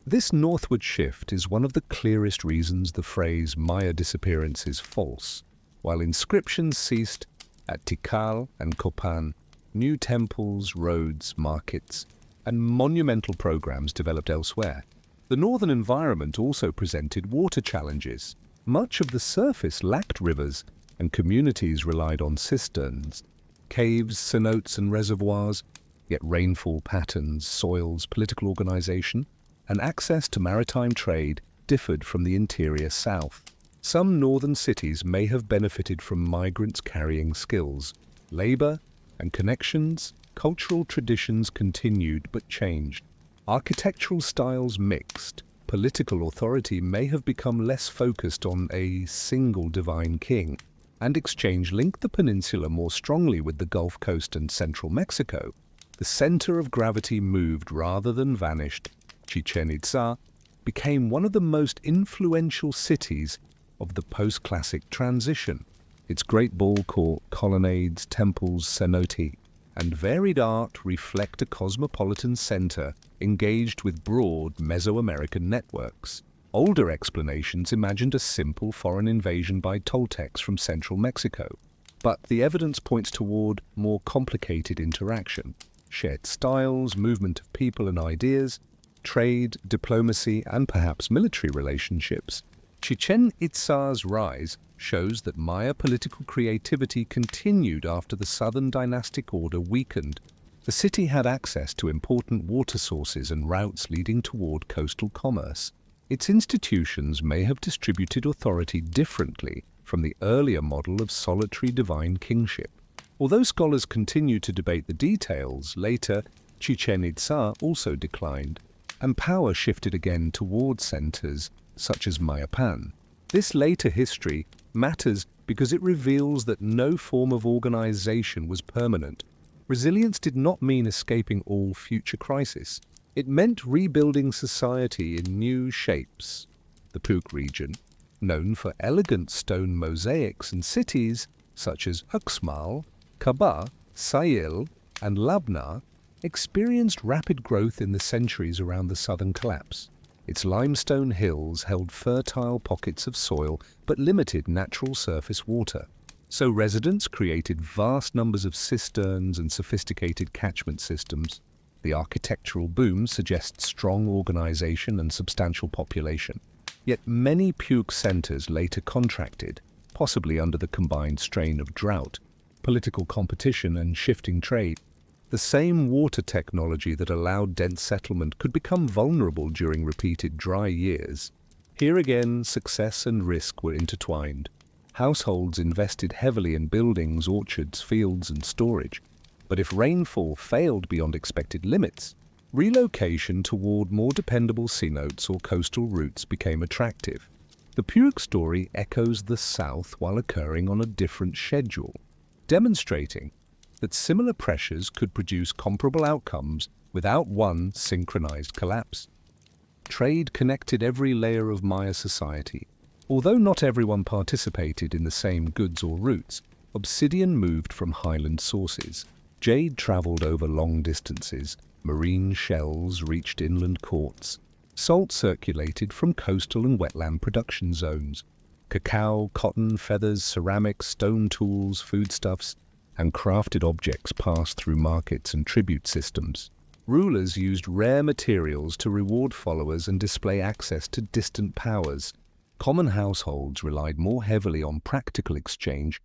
This northward shift is one of the clearest reasons the phrase Maya disappearance is false. While inscriptions ceased at Tikal and Copan, new temples, roads, markets, and monumental programs developed elsewhere. The northern environment also presented water challenges. Much of the surface lacked rivers, and communities relied on cisterns, caves, cenotes, and reservoirs, yet rainfall patterns, soils, political organization, and access to maritime trade differed from the interior south. Some northern cities may have benefited from migrants carrying skills, labor, and connections. Cultural traditions continued but changed. Architectural styles mixed. Political authority may have become less focused on a single divine king, and exchange linked the peninsula more strongly with the Gulf Coast and central Mexico. The center of gravity moved rather than vanished. Chichen Itza became one of the most influential cities of the post-classic transition. Its great ball court, colonnades, temples, cenote, and varied art reflect a cosmopolitan center engaged with broad Mesoamerican networks. Older explanations imagined a simple foreign invasion by Toltecs from central Mexico, but the evidence points toward more complicated interaction. Shared styles, movement of people and ideas, trade, diplomacy, and perhaps military relationships. Chichen Itza's rise shows that Maya political creativity continued after the southern dynastic order weakened. The city had access to important water sources and routes leading toward coastal commerce. Its institutions may have distributed authority differently from the earlier model of solitary divine kingship. Although scholars continue to debate the details, later Chichen Itza also declined, and power shifted again toward centers such as Mayapan. This later history matters because it reveals that no form of organization was permanent. Resilience did not mean escaping all future crises. It meant rebuilding society in new shapes. The Puig region, known for elegant stone mosaics and cities such as Uxmal, Kaba, Sayil, and Labna, experienced rapid growth in the centuries around the southern collapse. Its limestone hills held fertile pockets of soil but limited natural surface water. So residents created vast numbers of cisterns and sophisticated catchment systems. The architectural boom suggests strong organization and substantial population. Yet many Puig centers later contracted, possibly under the combined strain of drought, political competition, and shifting trade. The same water technology that allowed dense settlement could become vulnerable during repeated dry years. Here again, success and risk were intertwined. Households invested heavily in buildings, orchards, fields, and storage. But if rainfall failed beyond expected limits, relocation toward more dependable cenotes or coastal routes became attractive. The Puig story echoes the South while occurring on a different schedule, demonstrating that similar pressures could produce comparable outcomes without one synchronized collapse. Trade connected every layer of Maya society. Although not everyone participated in the same goods or routes, obsidian moved from highland sources. Jade traveled over long distances. Marine shells reached inland courts. Salt circulated from coastal and wetland production zones. Cacao, cotton, feathers, ceramics, stone tools, foodstuffs, and crafted objects passed through markets and tribute systems. Rulers used rare materials to reward followers and display access to distant powers. Common households relied more heavily on practical exchange,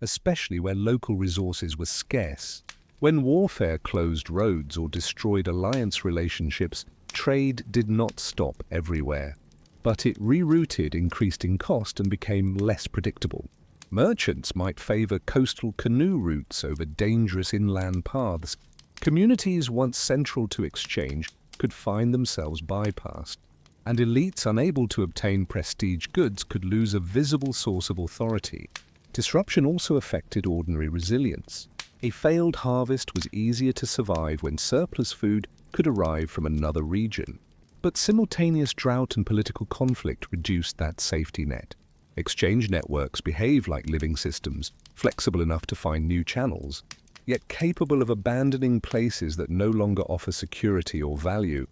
especially where local resources were scarce. When warfare closed roads or destroyed alliance relationships, trade did not stop everywhere, but it rerouted, increased in cost, and became less predictable. Merchants might favor coastal canoe routes over dangerous inland paths. Communities once central to exchange could find themselves bypassed, and elites unable to obtain prestige goods could lose a visible source of authority. Disruption also affected ordinary resilience. A failed harvest was easier to survive when surplus food could arrive from another region. But simultaneous drought and political conflict reduced that safety net. Exchange networks behave like living systems, flexible enough to find new channels, yet capable of abandoning places that no longer offer security or value.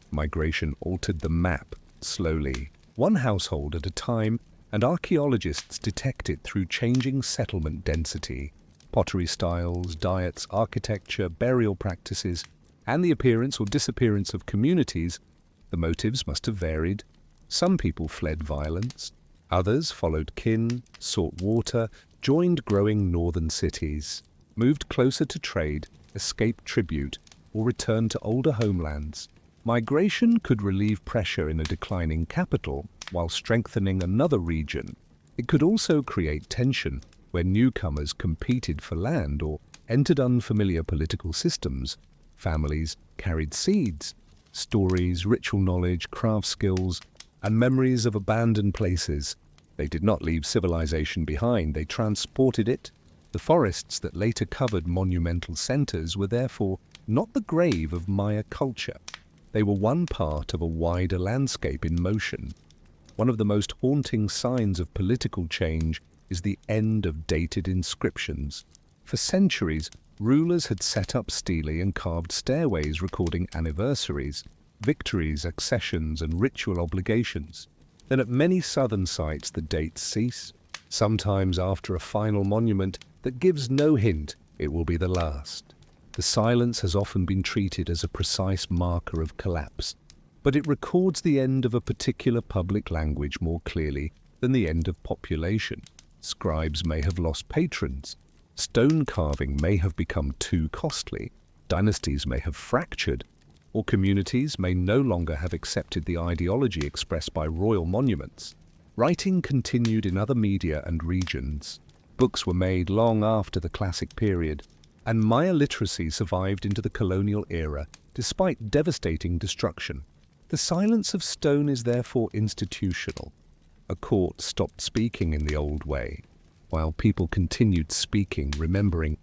Migration altered the map slowly, one household at a time, and archaeologists detect it through changing settlement density. Pottery styles, diets, architecture, burial practices, and the appearance or disappearance of communities. The motives must have varied. Some people fled violence, others followed kin, sought water, joined growing northern cities, moved closer to trade, escaped tribute, or returned to older homelands. Migration could relieve pressure in a declining capital while strengthening another region. It could also create tension where newcomers competed for land or entered unfamiliar political systems. Families carried seeds, stories, ritual knowledge, craft skills, and memories of abandoned places. They did not leave civilization behind, they transported it. The forests that later covered monumental centers were therefore not the grave of Maya culture. They were one part of a wider landscape in motion. One of the most haunting signs of political change is the end of dated inscriptions. For centuries, rulers had set up stelae and carved stairways recording anniversaries, victories, accessions, and ritual obligations. Then at many southern sites the dates cease, sometimes after a final monument that gives no hint it will be the last. The silence has often been treated as a precise marker of collapse, but it records the end of a particular public language more clearly than the end of population. Scribes may have lost patrons, stone carving may have become too costly, dynasties may have fractured, or communities may no longer have accepted the ideology expressed by royal monuments. Writing continued in other media and regions. Books were made long after the classic period, and Maya literacy survived into the colonial era despite devastating destruction. The silence of stone is therefore institutional. A court stopped speaking in the old way, while people continued speaking, remembering,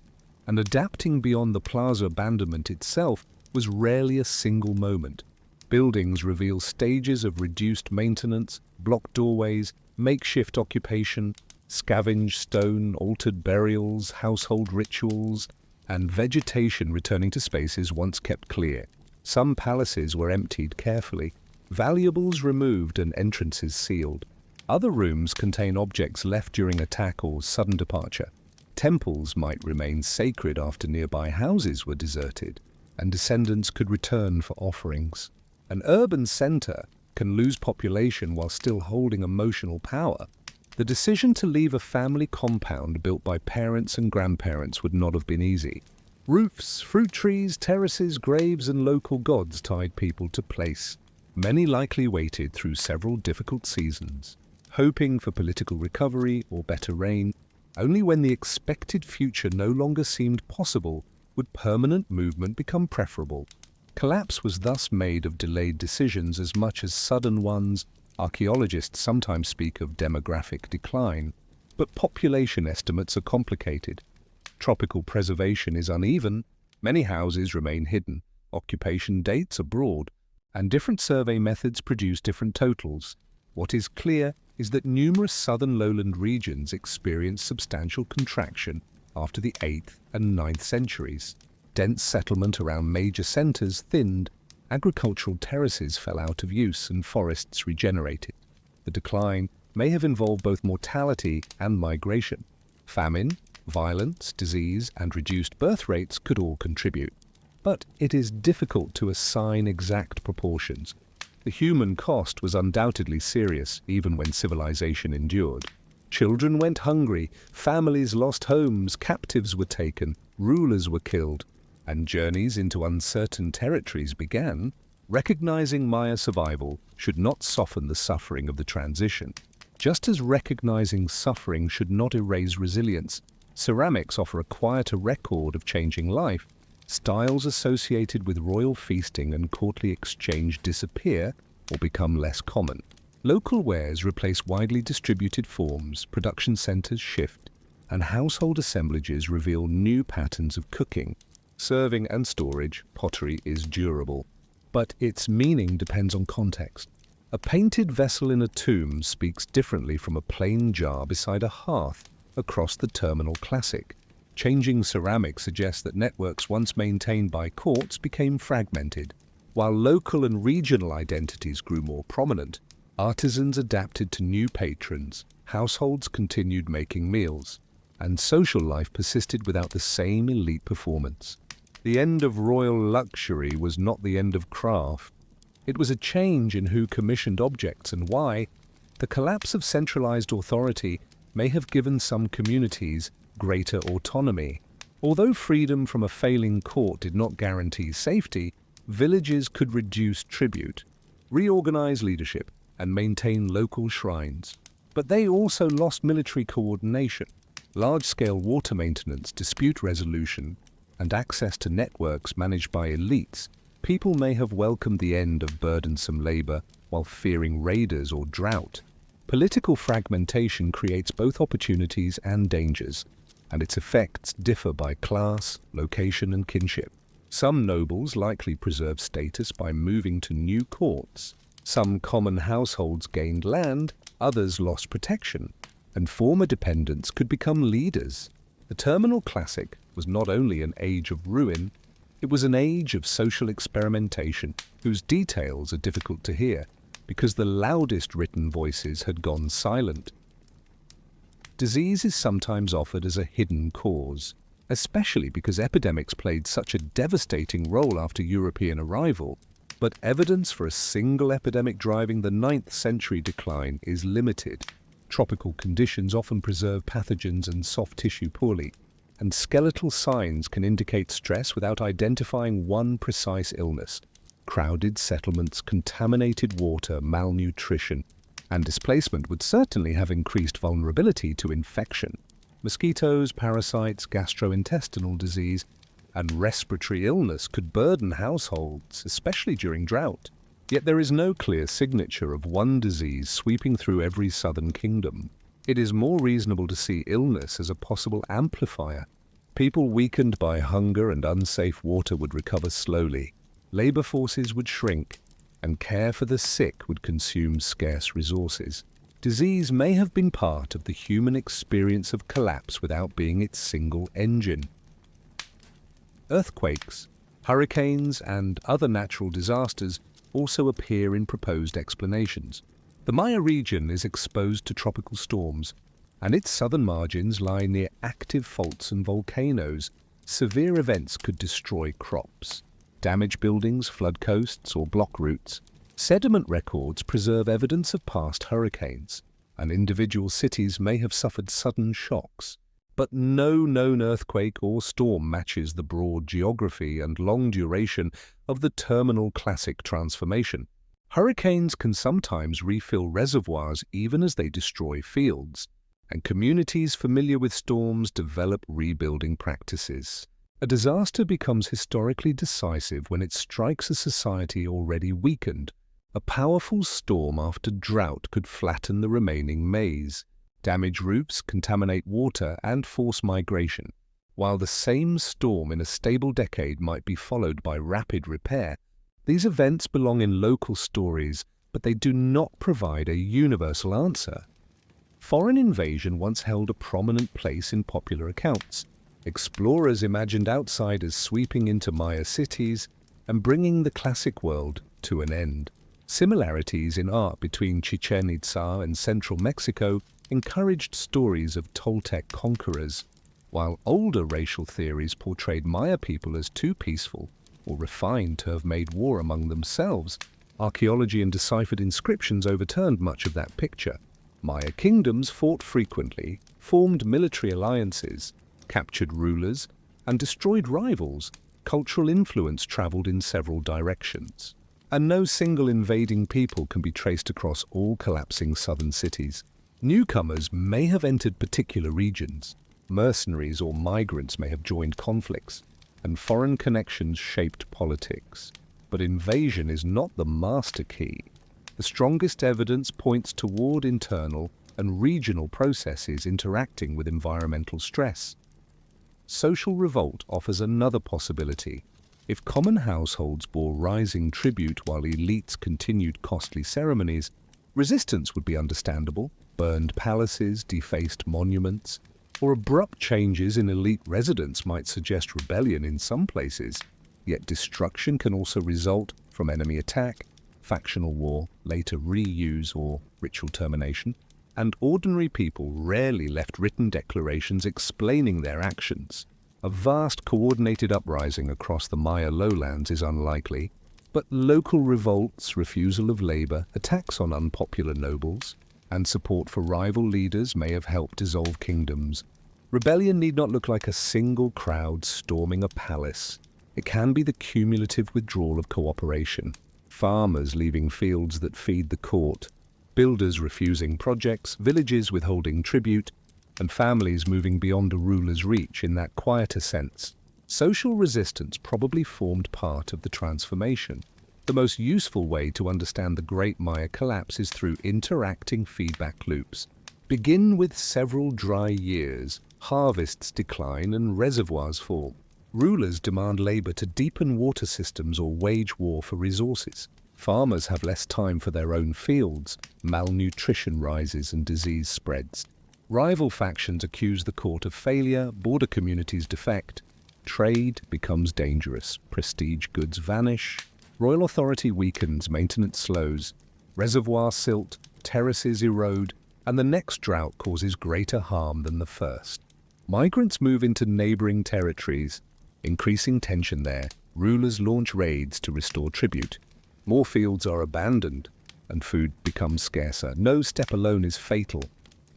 and adapting beyond the plaza abandonment itself was rarely a single moment. Buildings reveal stages of reduced maintenance, blocked doorways, makeshift occupation, scavenged stone, altered burials, household rituals, and vegetation returning to spaces once kept clear. Some palaces were emptied carefully, valuables removed and entrances sealed. Other rooms contain objects left during attack or sudden departure. Temples might remain sacred after nearby houses were deserted, and descendants could return for offerings. An urban center can lose population while still holding emotional power. The decision to leave a family compound built by parents and grandparents would not have been easy. Roofs, fruit trees, terraces, graves, and local gods tied people to place. Many likely waited through several difficult seasons, hoping for political recovery or better rain. Only when the expected future no longer seemed possible would permanent movement become preferable. Collapse was thus made of delayed decisions as much as sudden ones. Archaeologists sometimes speak of demographic decline, but population estimates are complicated. Tropical preservation is uneven, many houses remain hidden, occupation dates are broad, and different survey methods produce different totals. What is clear is that numerous southern lowland regions experienced substantial contraction after the 8th and 9th centuries. Dense settlement around major centers thinned, agricultural terraces fell out of use, and forests regenerated. The decline may have involved both mortality and migration. Famine, violence, disease, and reduced birth rates could all contribute. But it is difficult to assign exact proportions. The human cost was undoubtedly serious, even when civilization endured. Children went hungry, families lost homes, captives were taken, rulers were killed, and journeys into uncertain territories began. Recognizing Maya survival should not soften the suffering of the transition. Just as recognizing suffering should not erase resilience, ceramics offer a quieter record of changing life. Styles associated with royal feasting and courtly exchange disappear or become less common. Local wares replace widely distributed forms, production centers shift, and household assemblages reveal new patterns of cooking. Serving and storage, pottery is durable, but its meaning depends on context. A painted vessel in a tomb speaks differently from a plain jar beside a hearth across the terminal classic. Changing ceramic suggests that networks once maintained by courts became fragmented. While local and regional identities grew more prominent, artisans adapted to new patrons, households continued making meals, and social life persisted without the same elite performance. The end of royal luxury was not the end of craft. It was a change in who commissioned objects and why. The collapse of centralized authority may have given some communities greater autonomy. Although freedom from a failing court did not guarantee safety, villages could reduce tribute, reorganize leadership, and maintain local shrines. But they also lost military coordination, large-scale water maintenance, dispute resolution, and access to networks managed by elites. People may have welcomed the end of burdensome labor while fearing raiders or drought. Political fragmentation creates both opportunities and dangers, and its effects differ by class, location, and kinship. Some nobles likely preserved status by moving to new courts. Some common households gained land, others lost protection, and former dependents could become leaders. The terminal classic was not only an age of ruin, it was an age of social experimentation whose details are difficult to hear because the loudest written voices had gone silent. Disease is sometimes offered as a hidden cause, especially because epidemics played such a devastating role after European arrival, but evidence for a single epidemic driving the 9th century decline is limited. Tropical conditions often preserve pathogens and soft tissue poorly, and skeletal signs can indicate stress without identifying one precise illness. Crowded settlements, contaminated water, malnutrition, and displacement would certainly have increased vulnerability to infection. Mosquitoes, parasites, gastrointestinal disease, and respiratory illness could burden households, especially during drought. Yet there is no clear signature of one disease sweeping through every southern kingdom. It is more reasonable to see illness as a possible amplifier. People weakened by hunger and unsafe water would recover slowly. Labor forces would shrink, and care for the sick would consume scarce resources. Disease may have been part of the human experience of collapse without being its single engine. Earthquakes, hurricanes, and other natural disasters also appear in proposed explanations. The Maya region is exposed to tropical storms, and its southern margins lie near active faults and volcanoes. Severe events could destroy crops, damage buildings, flood coasts, or block routes. Sediment records preserve evidence of past hurricanes, and individual cities may have suffered sudden shocks. But no known earthquake or storm matches the broad geography and long duration of the terminal classic transformation. Hurricanes can sometimes refill reservoirs even as they destroy fields, and communities familiar with storms develop rebuilding practices. A disaster becomes historically decisive when it strikes a society already weakened. A powerful storm after drought could flatten the remaining maize, damage roofs, contaminate water, and force migration. While the same storm in a stable decade might be followed by rapid repair, these events belong in local stories, but they do not provide a universal answer. Foreign invasion once held a prominent place in popular accounts. Explorers imagined outsiders sweeping into Maya cities and bringing the classic world to an end. Similarities in art between Chichen Itza and central Mexico encouraged stories of Toltec conquerors, while older racial theories portrayed Maya people as too peaceful or refined to have made war among themselves. Archaeology and deciphered inscriptions overturned much of that picture. Maya kingdoms fought frequently, formed military alliances, captured rulers, and destroyed rivals. Cultural influence traveled in several directions, and no single invading people can be traced across all collapsing southern cities. Newcomers may have entered particular regions, mercenaries or migrants may have joined conflicts, and foreign connections shaped politics. But invasion is not the master key. The strongest evidence points toward internal and regional processes interacting with environmental stress. Social revolt offers another possibility. If common households bore rising tribute while elites continued costly ceremonies, resistance would be understandable. Burned palaces, defaced monuments, or abrupt changes in elite residence might suggest rebellion in some places. Yet destruction can also result from enemy attack, factional war, later reuse or ritual termination, and ordinary people rarely left written declarations explaining their actions. A vast coordinated uprising across the Maya lowlands is unlikely, but local revolts, refusal of labor, attacks on unpopular nobles, and support for rival leaders may have helped dissolve kingdoms. Rebellion need not look like a single crowd storming a palace. It can be the cumulative withdrawal of cooperation, farmers leaving fields that feed the court, builders refusing projects, villages withholding tribute, and families moving beyond a ruler's reach in that quieter sense. Social resistance probably formed part of the transformation. The most useful way to understand the Great Maya collapse is through interacting feedback loops. Begin with several dry years, harvests decline and reservoirs fall. Rulers demand labor to deepen water systems or wage war for resources. Farmers have less time for their own fields, malnutrition rises and disease spreads. Rival factions accuse the court of failure, border communities defect, trade becomes dangerous, prestige goods vanish, royal authority weakens, maintenance slows, reservoirs silt, terraces erode, and the next drought causes greater harm than the first. Migrants move into neighboring territories, increasing tension there. Rulers launch raids to restore tribute. More fields are abandoned, and food becomes scarcer. No step alone is fatal,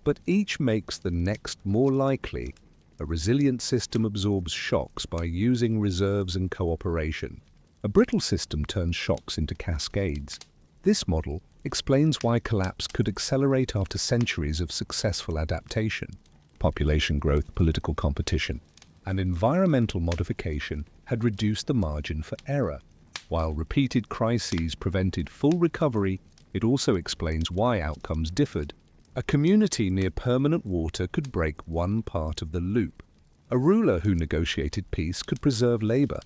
but each makes the next more likely. A resilient system absorbs shocks by using reserves and cooperation. A brittle system turns shocks into cascades. This model explains why collapse could accelerate after centuries of successful adaptation. Population growth, political competition, and environmental modification had reduced the margin for error. While repeated crises prevented full recovery, it also explains why outcomes differed. A community near permanent water could break one part of the loop. A ruler who negotiated peace could preserve labor.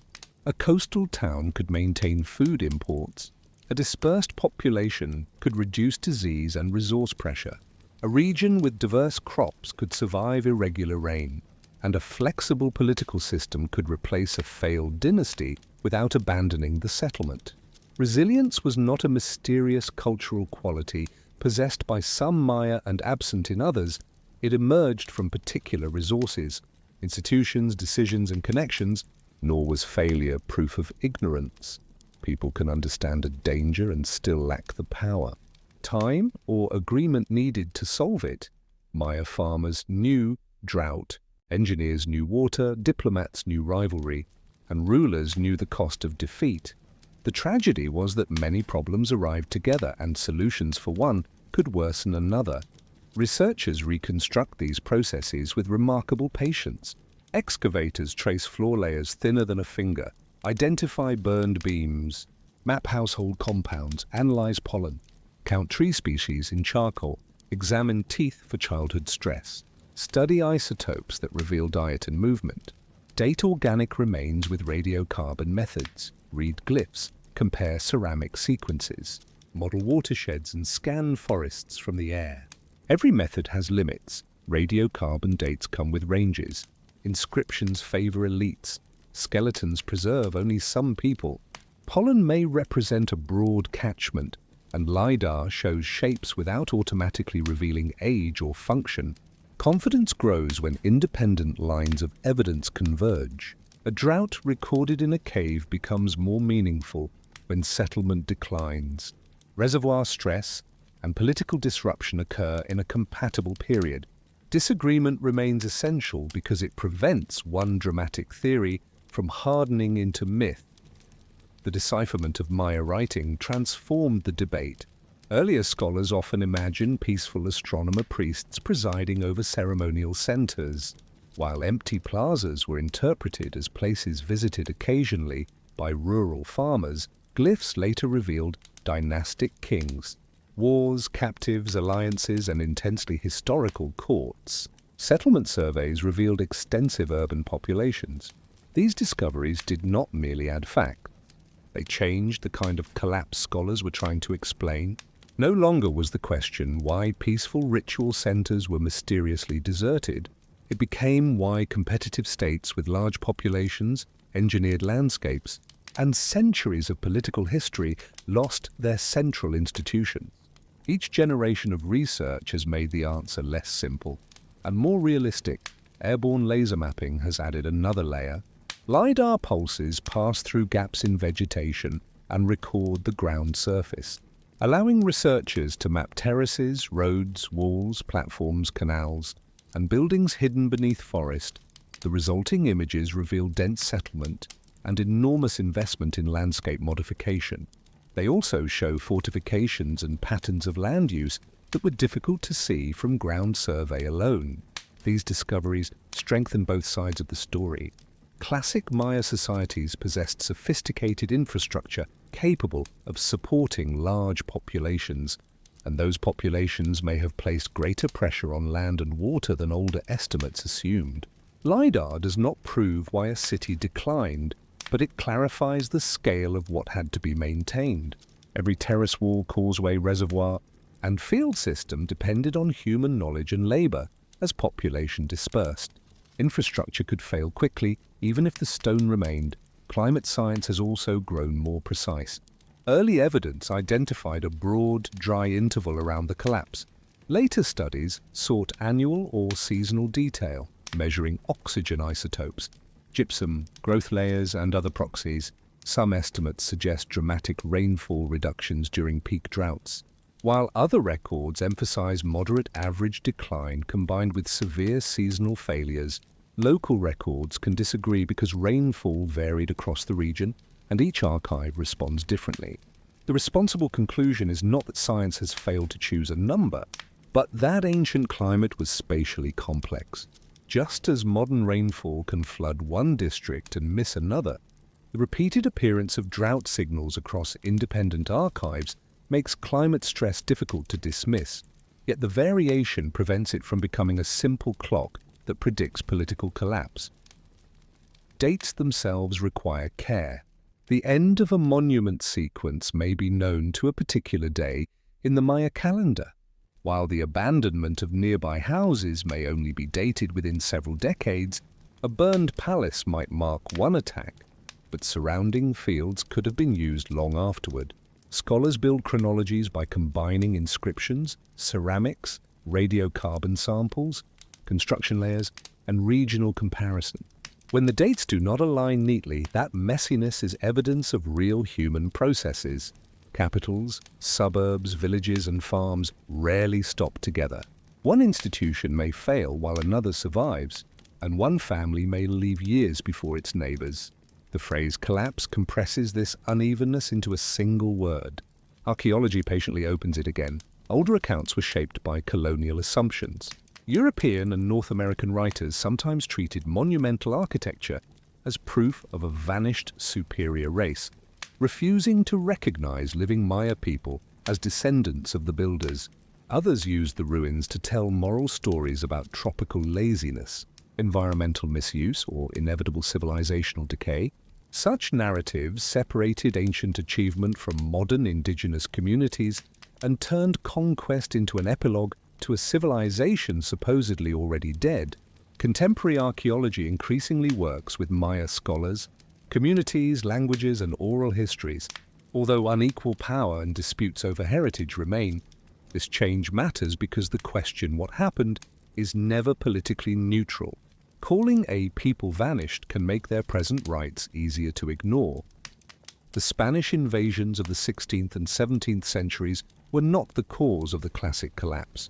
A coastal town could maintain food imports. A dispersed population could reduce disease and resource pressure. A region with diverse crops could survive irregular rain. And a flexible political system could replace a failed dynasty without abandoning the settlement. Resilience was not a mysterious cultural quality possessed by some Maya and absent in others. It emerged from particular resources, institutions, decisions, and connections, nor was failure proof of ignorance. People can understand a danger and still lack the power. Time or agreement needed to solve it. Maya farmers knew drought, engineers knew water, diplomats knew rivalry, and rulers knew the cost of defeat. The tragedy was that many problems arrived together and solutions for one could worsen another. Researchers reconstruct these processes with remarkable patience. Excavators trace floor layers thinner than a finger, identify burned beams, map household compounds, analyze pollen, count tree species in charcoal, examine teeth for childhood stress, study isotopes that reveal diet and movement, date organic remains with radiocarbon methods, read glyphs, compare ceramic sequences, model watersheds and scan forests from the air. Every method has limits. Radiocarbon dates come with ranges. Inscriptions favor elites. Skeletons preserve only some people. Pollen may represent a broad catchment, and LiDAR shows shapes without automatically revealing age or function. Confidence grows when independent lines of evidence converge. A drought recorded in a cave becomes more meaningful when settlement declines. Reservoir stress and political disruption occur in a compatible period. Disagreement remains essential because it prevents one dramatic theory from hardening into myth. The decipherment of Maya writing transformed the debate. Earlier scholars often imagined peaceful astronomer priests presiding over ceremonial centers, while empty plazas were interpreted as places visited occasionally by rural farmers. Glyphs later revealed dynastic kings. Wars, captives, alliances, and intensely historical courts. Settlement surveys revealed extensive urban populations. These discoveries did not merely add facts. They changed the kind of collapse scholars were trying to explain. No longer was the question why peaceful ritual centers were mysteriously deserted. It became why competitive states with large populations, engineered landscapes, and centuries of political history lost their central institutions. Each generation of research has made the answer less simple and more realistic. Airborne laser mapping has added another layer. LiDAR pulses pass through gaps in vegetation and record the ground surface, allowing researchers to map terraces, roads, walls, platforms, canals, and buildings hidden beneath forest. The resulting images reveal dense settlement and enormous investment in landscape modification. They also show fortifications and patterns of land use that were difficult to see from ground survey alone. These discoveries strengthen both sides of the story. Classic Maya societies possessed sophisticated infrastructure capable of supporting large populations, and those populations may have placed greater pressure on land and water than older estimates assumed. LiDAR does not prove why a city declined, but it clarifies the scale of what had to be maintained. Every terrace wall, causeway, reservoir, and field system depended on human knowledge and labor as population dispersed. Infrastructure could fail quickly, even if the stone remained. Climate science has also grown more precise. Early evidence identified a broad, dry interval around the collapse. Later studies sought annual or seasonal detail, measuring oxygen isotopes, gypsum, growth layers, and other proxies. Some estimates suggest dramatic rainfall reductions during peak droughts, while other records emphasize moderate average decline combined with severe seasonal failures. Local records can disagree because rainfall varied across the region, and each archive responds differently. The responsible conclusion is not that science has failed to choose a number, but that ancient climate was spatially complex. Just as modern rainfall can flood one district and miss another, the repeated appearance of drought signals across independent archives makes climate stress difficult to dismiss, yet the variation prevents it from becoming a simple clock that predicts political collapse. Dates themselves require care. The end of a monument sequence may be known to a particular day in the Maya calendar, while the abandonment of nearby houses may only be dated within several decades. A burned palace might mark one attack, but surrounding fields could have been used long afterward. Scholars build chronologies by combining inscriptions, ceramics, radiocarbon samples, construction layers, and regional comparison. When the dates do not align neatly, that messiness is evidence of real human processes. Capitals, suburbs, villages, and farms rarely stop together. One institution may fail while another survives, and one family may leave years before its neighbors. The phrase collapse compresses this unevenness into a single word. Archaeology patiently opens it again. Older accounts were shaped by colonial assumptions. European and North American writers sometimes treated monumental architecture as proof of a vanished superior race, refusing to recognize living Maya people as descendants of the builders. Others used the ruins to tell moral stories about tropical laziness, environmental misuse, or inevitable civilizational decay. Such narratives separated ancient achievement from modern indigenous communities and turned conquest into an epilogue to a civilization supposedly already dead. Contemporary archaeology increasingly works with Maya scholars, communities, languages, and oral histories. Although unequal power and disputes over heritage remain, this change matters because the question what happened is never politically neutral. Calling a people vanished can make their present rights easier to ignore. The Spanish invasions of the 16th and 17th centuries were not the cause of the classic collapse.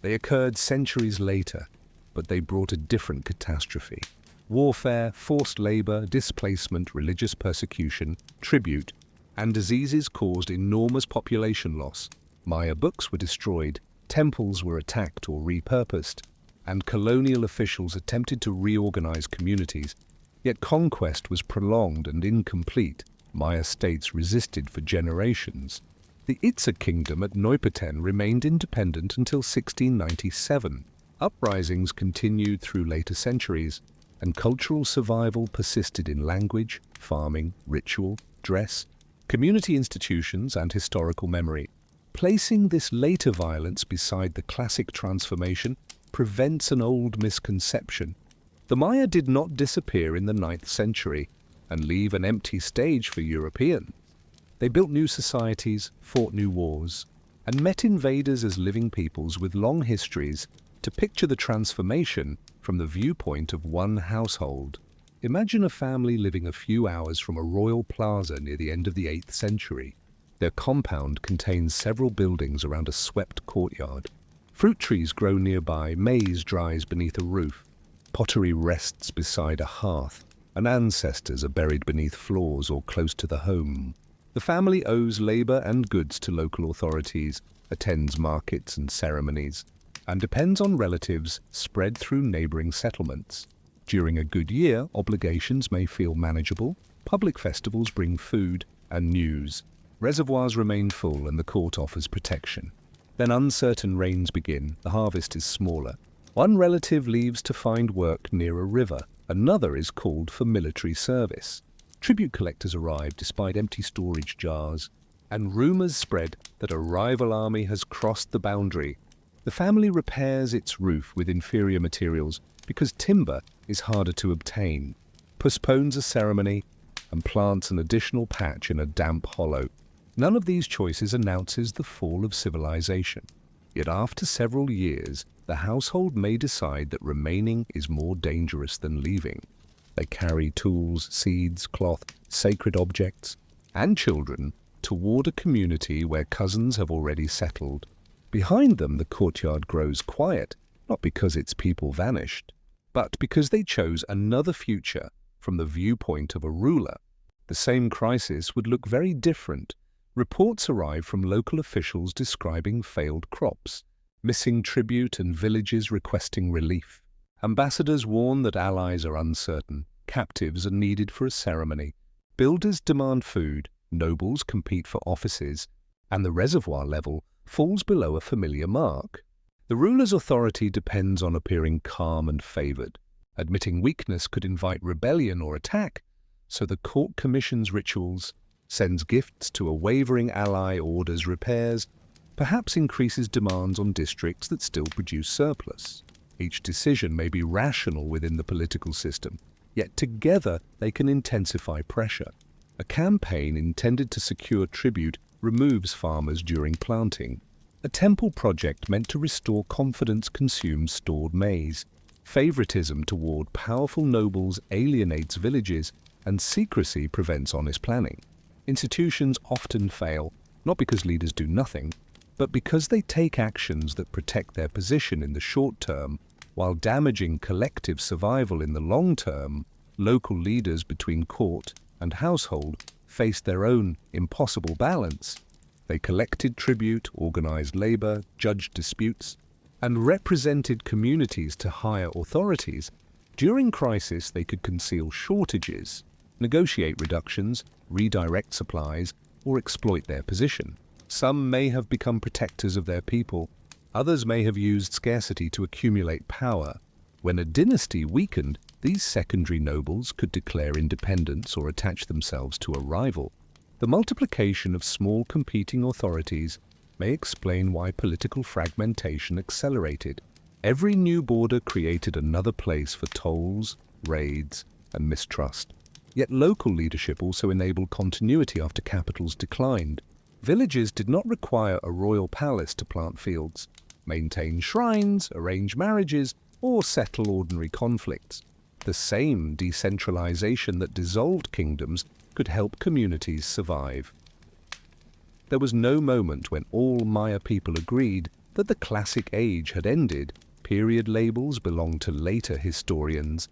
They occurred centuries later, but they brought a different catastrophe. Warfare, forced labor, displacement, religious persecution, tribute, and diseases caused enormous population loss. Maya books were destroyed, temples were attacked or repurposed, and colonial officials attempted to reorganize communities. Yet conquest was prolonged and incomplete. Maya states resisted for generations. The Itza kingdom at Neupaten remained independent until 1697. Uprisings continued through later centuries, and cultural survival persisted in language, farming, ritual, dress, community institutions, and historical memory. Placing this later violence beside the classic transformation prevents an old misconception. The Maya did not disappear in the 9th century and leave an empty stage for Europeans. They built new societies, fought new wars, and met invaders as living peoples with long histories to picture the transformation from the viewpoint of one household. Imagine a family living a few hours from a royal plaza near the end of the 8th century. Their compound contains several buildings around a swept courtyard. Fruit trees grow nearby, maize dries beneath a roof, pottery rests beside a hearth, and ancestors are buried beneath floors or close to the home. The family owes labor and goods to local authorities, attends markets and ceremonies, and depends on relatives spread through neighboring settlements. During a good year, obligations may feel manageable, public festivals bring food and news, reservoirs remain full and the court offers protection. Then uncertain rains begin, the harvest is smaller. One relative leaves to find work near a river, another is called for military service. Tribute collectors arrive despite empty storage jars, and rumors spread that a rival army has crossed the boundary. The family repairs its roof with inferior materials because timber is harder to obtain, postpones a ceremony, and plants an additional patch in a damp hollow. None of these choices announces the fall of civilization. Yet after several years, the household may decide that remaining is more dangerous than leaving. They carry tools, seeds, cloth, sacred objects, and children toward a community where cousins have already settled. Behind them, the courtyard grows quiet, not because its people vanished, but because they chose another future from the viewpoint of a ruler. The same crisis would look very different. Reports arrive from local officials describing failed crops, missing tribute, and villages requesting relief. Ambassadors warn that allies are uncertain, captives are needed for a ceremony, builders demand food, nobles compete for offices, and the reservoir level falls below a familiar mark. The ruler's authority depends on appearing calm and favored. Admitting weakness could invite rebellion or attack, so the court commissions rituals, sends gifts to a wavering ally, orders repairs, perhaps increases demands on districts that still produce surplus. Each decision may be rational within the political system, yet together they can intensify pressure. A campaign intended to secure tribute removes farmers during planting. A temple project meant to restore confidence consumes stored maize. Favoritism toward powerful nobles alienates villages, and secrecy prevents honest planning. Institutions often fail, not because leaders do nothing, but because they take actions that protect their position in the short term, while damaging collective survival in the long term. Local leaders between court and household faced their own impossible balance. They collected tribute, organized labor, judged disputes, and represented communities to higher authorities. During crisis, they could conceal shortages, negotiate reductions, redirect supplies, or exploit their position. Some may have become protectors of their people. Others may have used scarcity to accumulate power. When a dynasty weakened, these secondary nobles could declare independence or attach themselves to a rival. The multiplication of small competing authorities may explain why political fragmentation accelerated. Every new border created another place for tolls, raids, and mistrust. Yet local leadership also enabled continuity after capitals declined. Villages did not require a royal palace to plant fields, maintain shrines, arrange marriages, or settle ordinary conflicts. The same decentralization that dissolved kingdoms could help communities survive. There was no moment when all Maya people agreed that the classic age had ended. Period labels belonged to later historians.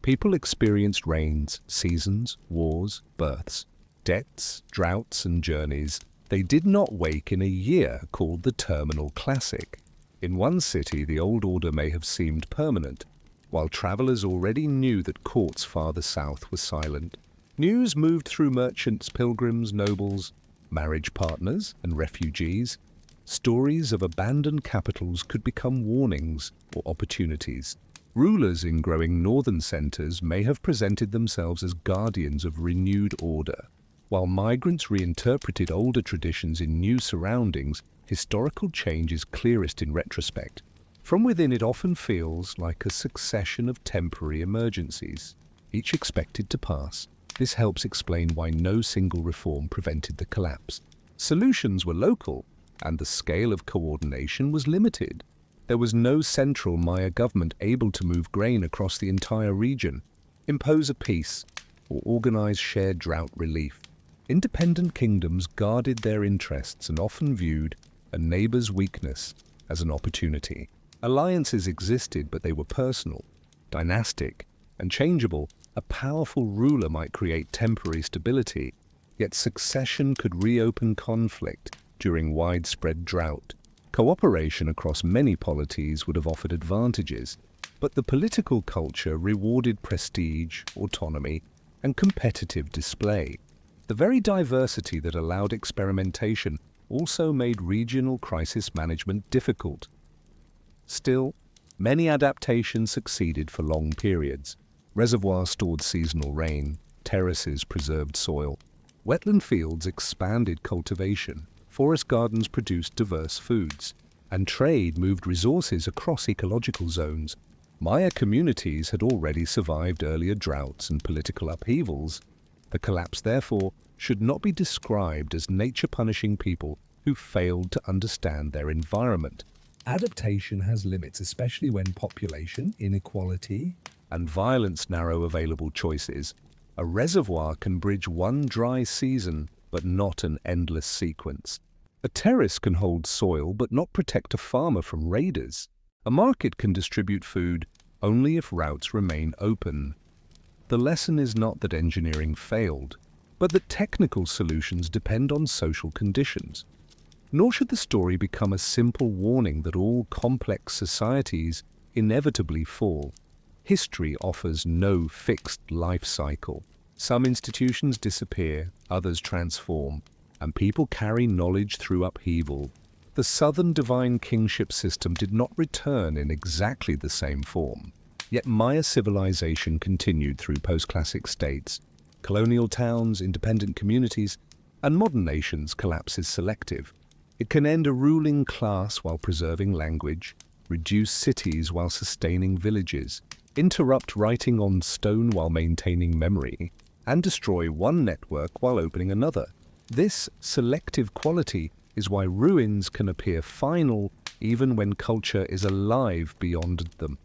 People experienced reigns, seasons, wars, births, debts, droughts, and journeys. They did not wake in a year called the terminal classic. In one city, the old order may have seemed permanent, while travelers already knew that courts farther south were silent. News moved through merchants, pilgrims, nobles, marriage partners, and refugees, stories of abandoned capitals could become warnings or opportunities. Rulers in growing northern centers may have presented themselves as guardians of renewed order. While migrants reinterpreted older traditions in new surroundings, historical change is clearest in retrospect. From within, it often feels like a succession of temporary emergencies, each expected to pass. This helps explain why no single reform prevented the collapse. Solutions were local, and the scale of coordination was limited. There was no central Maya government able to move grain across the entire region, impose a peace, or organize shared drought relief. Independent kingdoms guarded their interests and often viewed a neighbor's weakness as an opportunity. Alliances existed, but they were personal, dynastic, and changeable. A powerful ruler might create temporary stability, yet succession could reopen conflict during widespread drought. Cooperation across many polities would have offered advantages, but the political culture rewarded prestige, autonomy, and competitive display. The very diversity that allowed experimentation also made regional crisis management difficult. Still, many adaptations succeeded for long periods. Reservoirs stored seasonal rain, terraces preserved soil, wetland fields expanded cultivation, forest gardens produced diverse foods, and trade moved resources across ecological zones. Maya communities had already survived earlier droughts and political upheavals. The collapse, therefore, should not be described as nature punishing people who failed to understand their environment. Adaptation has limits, especially when population, inequality, and violence narrow available choices. A reservoir can bridge one dry season, but not an endless sequence. A terrace can hold soil, but not protect a farmer from raiders. A market can distribute food only if routes remain open. The lesson is not that engineering failed, but that technical solutions depend on social conditions. Nor should the story become a simple warning that all complex societies inevitably fall. History offers no fixed life cycle. Some institutions disappear, others transform, and people carry knowledge through upheaval. The Southern divine kingship system did not return in exactly the same form. Yet Maya civilization continued through post-classic states. Colonial towns, independent communities, and modern nations collapse is selective. It can end a ruling class while preserving language, reduce cities while sustaining villages, interrupt writing on stone while maintaining memory, and destroy one network while opening another. This selective quality is why ruins can appear final even when culture is alive beyond them.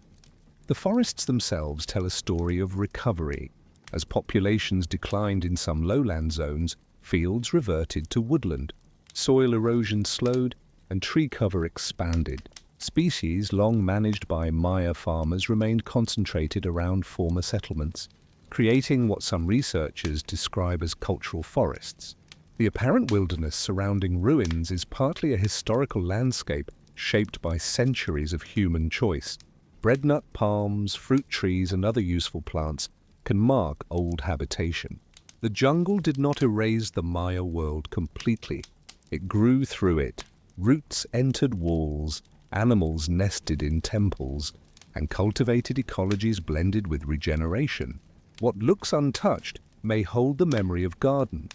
The forests themselves tell a story of recovery. As populations declined in some lowland zones, fields reverted to woodland. Soil erosion slowed and tree cover expanded. Species long managed by Maya farmers remained concentrated around former settlements, creating what some researchers describe as cultural forests. The apparent wilderness surrounding ruins is partly a historical landscape shaped by centuries of human choice. Breadnut palms, fruit trees, and other useful plants can mark old habitation. The jungle did not erase the Maya world completely. It grew through it. Roots entered walls, animals nested in temples, and cultivated ecologies blended with regeneration. What looks untouched may hold the memory of garden.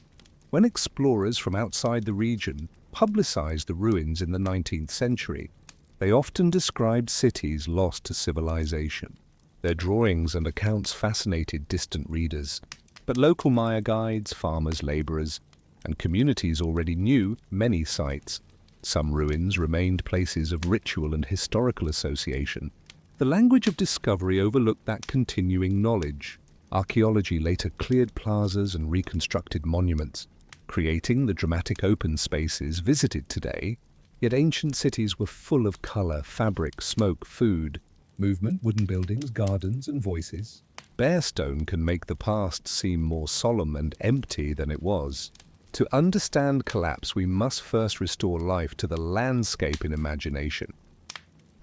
When explorers from outside the region publicized the ruins in the 19th century, they often described cities lost to civilization. Their drawings and accounts fascinated distant readers, but local Maya guides, farmers, laborers, and communities already knew many sites. Some ruins remained places of ritual and historical association. The language of discovery overlooked that continuing knowledge. Archaeology later cleared plazas and reconstructed monuments, creating the dramatic open spaces visited today. Yet ancient cities were full of color, fabric, smoke, food, movement, wooden buildings, gardens, and voices. Bare stone can make the past seem more solemn and empty than it was. To understand collapse, we must first restore life to the landscape in imagination.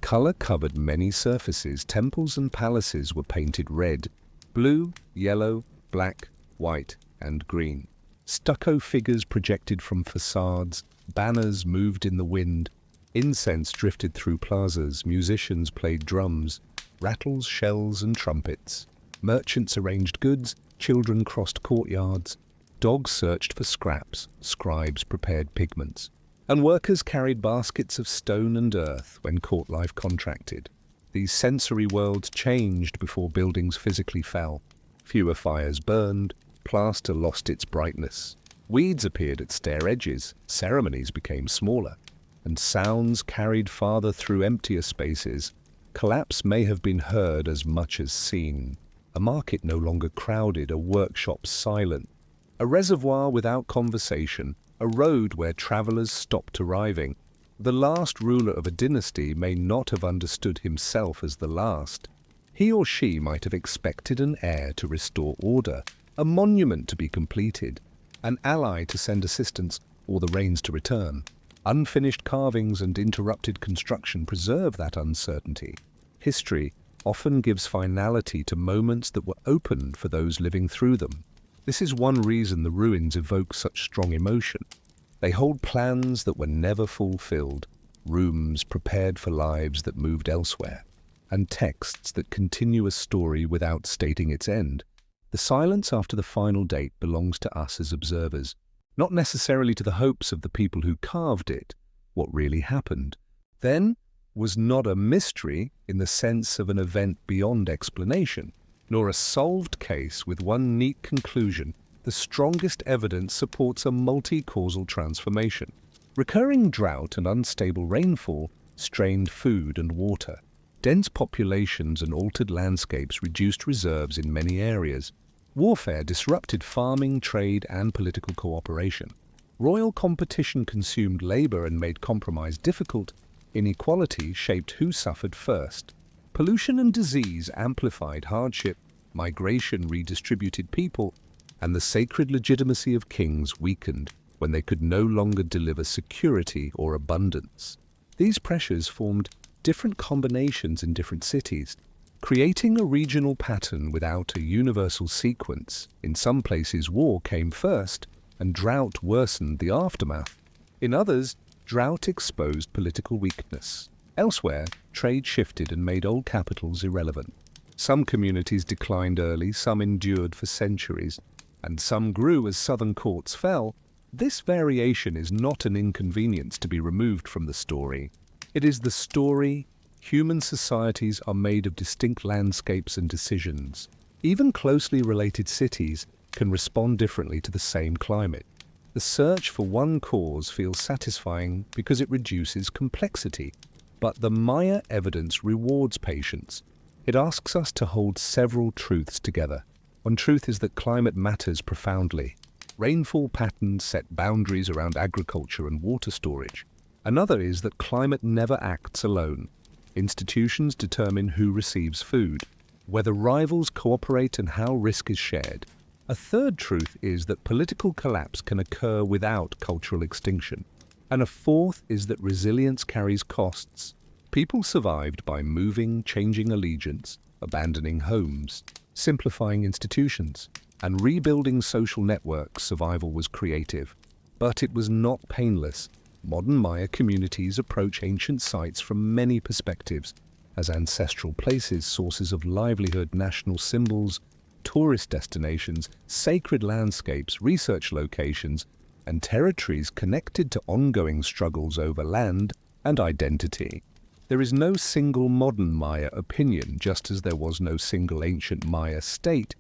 Color covered many surfaces. Temples and palaces were painted red, blue, yellow, black, white, and green. Stucco figures projected from facades, banners moved in the wind, incense drifted through plazas, musicians played drums, rattles, shells and trumpets. Merchants arranged goods, children crossed courtyards, dogs searched for scraps, scribes prepared pigments, and workers carried baskets of stone and earth when court life contracted. These sensory worlds changed before buildings physically fell. Fewer fires burned, plaster lost its brightness. Weeds appeared at stair edges, ceremonies became smaller, and sounds carried farther through emptier spaces. Collapse may have been heard as much as seen. A market no longer crowded, a workshop silent, a reservoir without conversation, a road where travelers stopped arriving. The last ruler of a dynasty may not have understood himself as the last. He or she might have expected an heir to restore order, a monument to be completed, an ally to send assistance, or the reins to return. Unfinished carvings and interrupted construction preserve that uncertainty. History often gives finality to moments that were open for those living through them. This is one reason the ruins evoke such strong emotion. They hold plans that were never fulfilled, rooms prepared for lives that moved elsewhere, and texts that continue a story without stating its end. The silence after the final date belongs to us as observers, not necessarily to the hopes of the people who carved it. What really happened then was not a mystery in the sense of an event beyond explanation, nor a solved case with one neat conclusion. The strongest evidence supports a multi-causal transformation. Recurring drought and unstable rainfall strained food and water. Dense populations and altered landscapes reduced reserves in many areas. Warfare disrupted farming, trade, and political cooperation. Royal competition consumed labor and made compromise difficult. Inequality shaped who suffered first. Pollution and disease amplified hardship. Migration redistributed people, and the sacred legitimacy of kings weakened when they could no longer deliver security or abundance. These pressures formed different combinations in different cities, creating a regional pattern without a universal sequence. In some places, war came first, and drought worsened the aftermath. In others, drought exposed political weakness. Elsewhere, trade shifted and made old capitals irrelevant. Some communities declined early, some endured for centuries, and some grew as southern courts fell. This variation is not an inconvenience to be removed from the story. It is the story. Human societies are made of distinct landscapes and decisions. Even closely related cities can respond differently to the same climate. The search for one cause feels satisfying because it reduces complexity. But the Maya evidence rewards patience. It asks us to hold several truths together. One truth is that climate matters profoundly. Rainfall patterns set boundaries around agriculture and water storage. Another is that climate never acts alone. Institutions determine who receives food, whether rivals cooperate, and how risk is shared. A third truth is that political collapse can occur without cultural extinction. And a fourth is that resilience carries costs. People survived by moving, changing allegiance, abandoning homes, simplifying institutions, and rebuilding social networks. Survival was creative, but it was not painless. Modern Maya communities approach ancient sites from many perspectives, as ancestral places, sources of livelihood, national symbols, tourist destinations, sacred landscapes, research locations, and territories connected to ongoing struggles over land and identity. There is no single modern Maya opinion, just as there was no single ancient Maya state.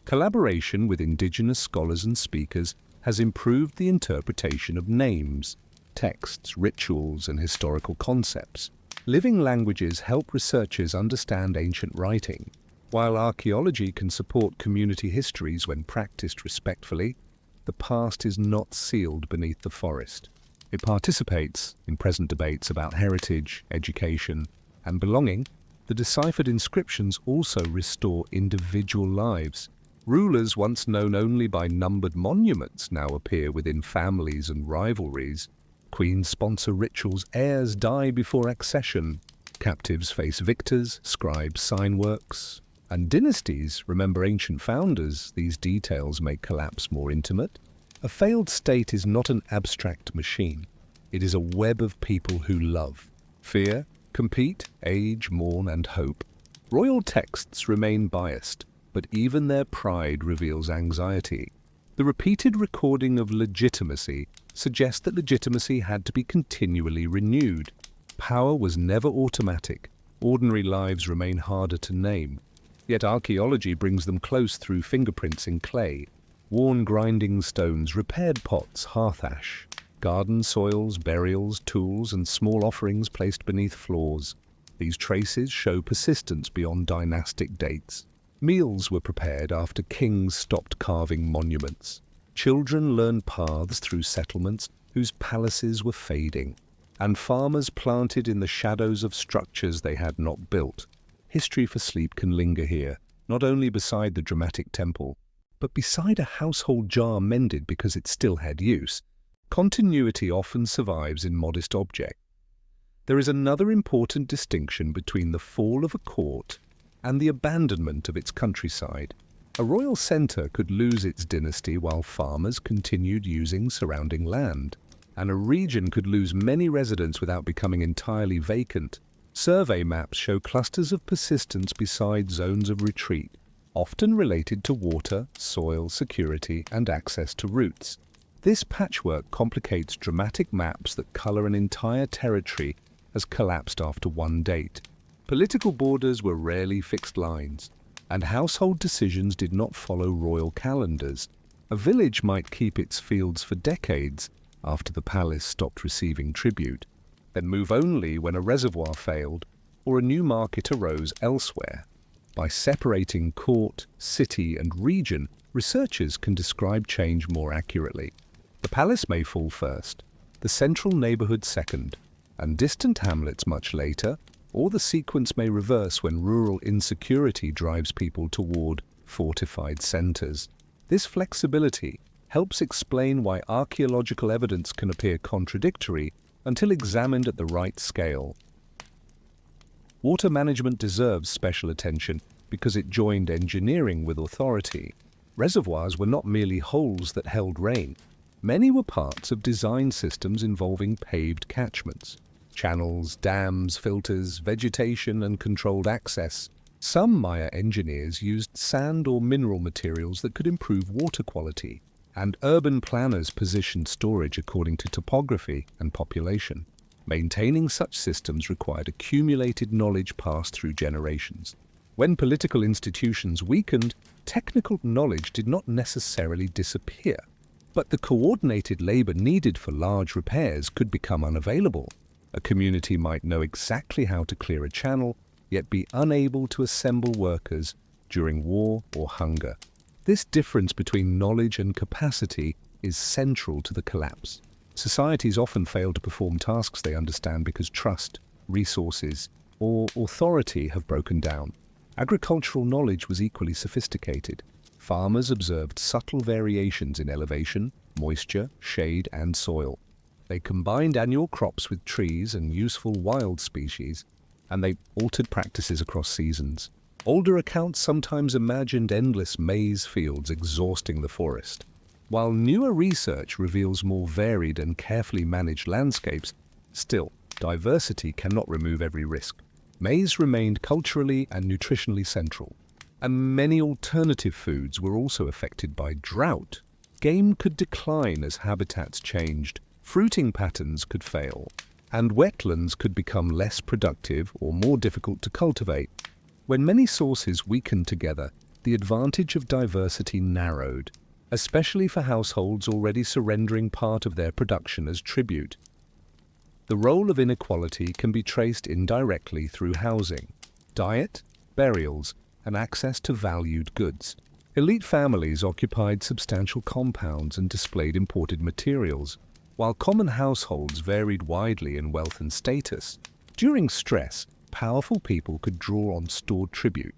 Collaboration with indigenous scholars and speakers has improved the interpretation of names, texts, rituals, and historical concepts. Living languages help researchers understand ancient writing. While archaeology can support community histories when practiced respectfully, the past is not sealed beneath the forest. It participates in present debates about heritage, education, and belonging. The deciphered inscriptions also restore individual lives. Rulers once known only by numbered monuments now appear within families and rivalries. Queens sponsor rituals, heirs die before accession, captives face victors, scribes sign works, and dynasties remember ancient founders. These details make collapse more intimate. A failed state is not an abstract machine. It is a web of people who love, fear, compete, age, mourn, and hope. Royal texts remain biased, but even their pride reveals anxiety. The repeated recording of legitimacy suggests that legitimacy had to be continually renewed. Power was never automatic. Ordinary lives remain harder to name. Yet archaeology brings them close through fingerprints in clay, worn grinding stones, repaired pots, hearth ash, garden soils, burials, tools, and small offerings placed beneath floors. These traces show persistence beyond dynastic dates. Meals were prepared after kings stopped carving monuments. Children learned paths through settlements whose palaces were fading, and farmers planted in the shadows of structures they had not built. History for sleep can linger here, not only beside the dramatic temple, but beside a household jar mended because it still had use. Continuity often survives in modest objects. There is another important distinction between the fall of a court and the abandonment of its countryside. A royal centre could lose its dynasty while farmers continued using surrounding land, and a region could lose many residents without becoming entirely vacant. Survey maps show clusters of persistence beside zones of retreat, often related to water, soil, security, and access to routes. This patchwork complicates dramatic maps that colour an entire territory as collapsed after one date. Political borders were rarely fixed lines, and household decisions did not follow royal calendars. A village might keep its fields for decades after the palace stopped receiving tribute, then move only when a reservoir failed or a new market arose elsewhere. By separating court, city, and region, researchers can describe change more accurately. The palace may fall first, the central neighborhood second, and distant hamlets much later, or the sequence may reverse when rural insecurity drives people toward fortified centers. This flexibility helps explain why archaeological evidence can appear contradictory until examined at the right scale. Water management deserves special attention because it joined engineering with authority. Reservoirs were not merely holes that held rain. Many were parts of design systems involving paved catchments, channels, dams, filters, vegetation, and controlled access. Some Maya engineers used sand or mineral materials that could improve water quality, and urban planners positioned storage according to topography and population. Maintaining such systems required accumulated knowledge passed through generations. When political institutions weakened, technical knowledge did not necessarily disappear, but the coordinated labor needed for large repairs could become unavailable. A community might know exactly how to clear a channel, yet be unable to assemble workers during war or hunger. This difference between knowledge and capacity is central to the collapse. Societies often fail to perform tasks they understand because trust, resources, or authority have broken down. Agricultural knowledge was equally sophisticated. Farmers observed subtle variations in elevation, moisture, shade, and soil. They combined annual crops with trees and useful wild species, and they altered practices across seasons. Older accounts sometimes imagined endless maize fields exhausting the forest. While newer research reveals more varied and carefully managed landscapes, still, diversity cannot remove every risk. Maize remained culturally and nutritionally central, and many alternative foods were also affected by drought. Game could decline as habitats changed, fruiting patterns could fail, and wetlands could become less productive or more difficult to cultivate. When many sources weakened together, the advantage of diversity narrowed, especially for households already surrendering part of their production as tribute. The role of inequality can be traced indirectly through housing, diet, burials, and access to valued goods. Elite families occupied substantial compounds and displayed imported materials, while common households varied widely in wealth and status. During stress, powerful people could draw on stored tribute,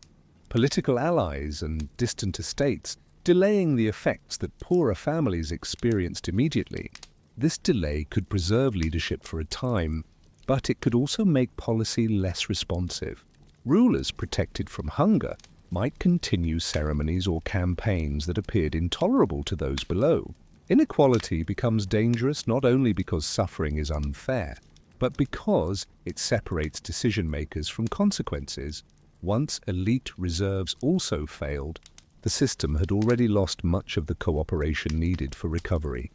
political allies and distant estates, delaying the effects that poorer families experienced immediately. This delay could preserve leadership for a time, but it could also make policy less responsive. Rulers protected from hunger might continue ceremonies or campaigns that appeared intolerable to those below. Inequality becomes dangerous not only because suffering is unfair, but because it separates decision-makers from consequences. Once elite reserves also failed, the system had already lost much of the cooperation needed for recovery.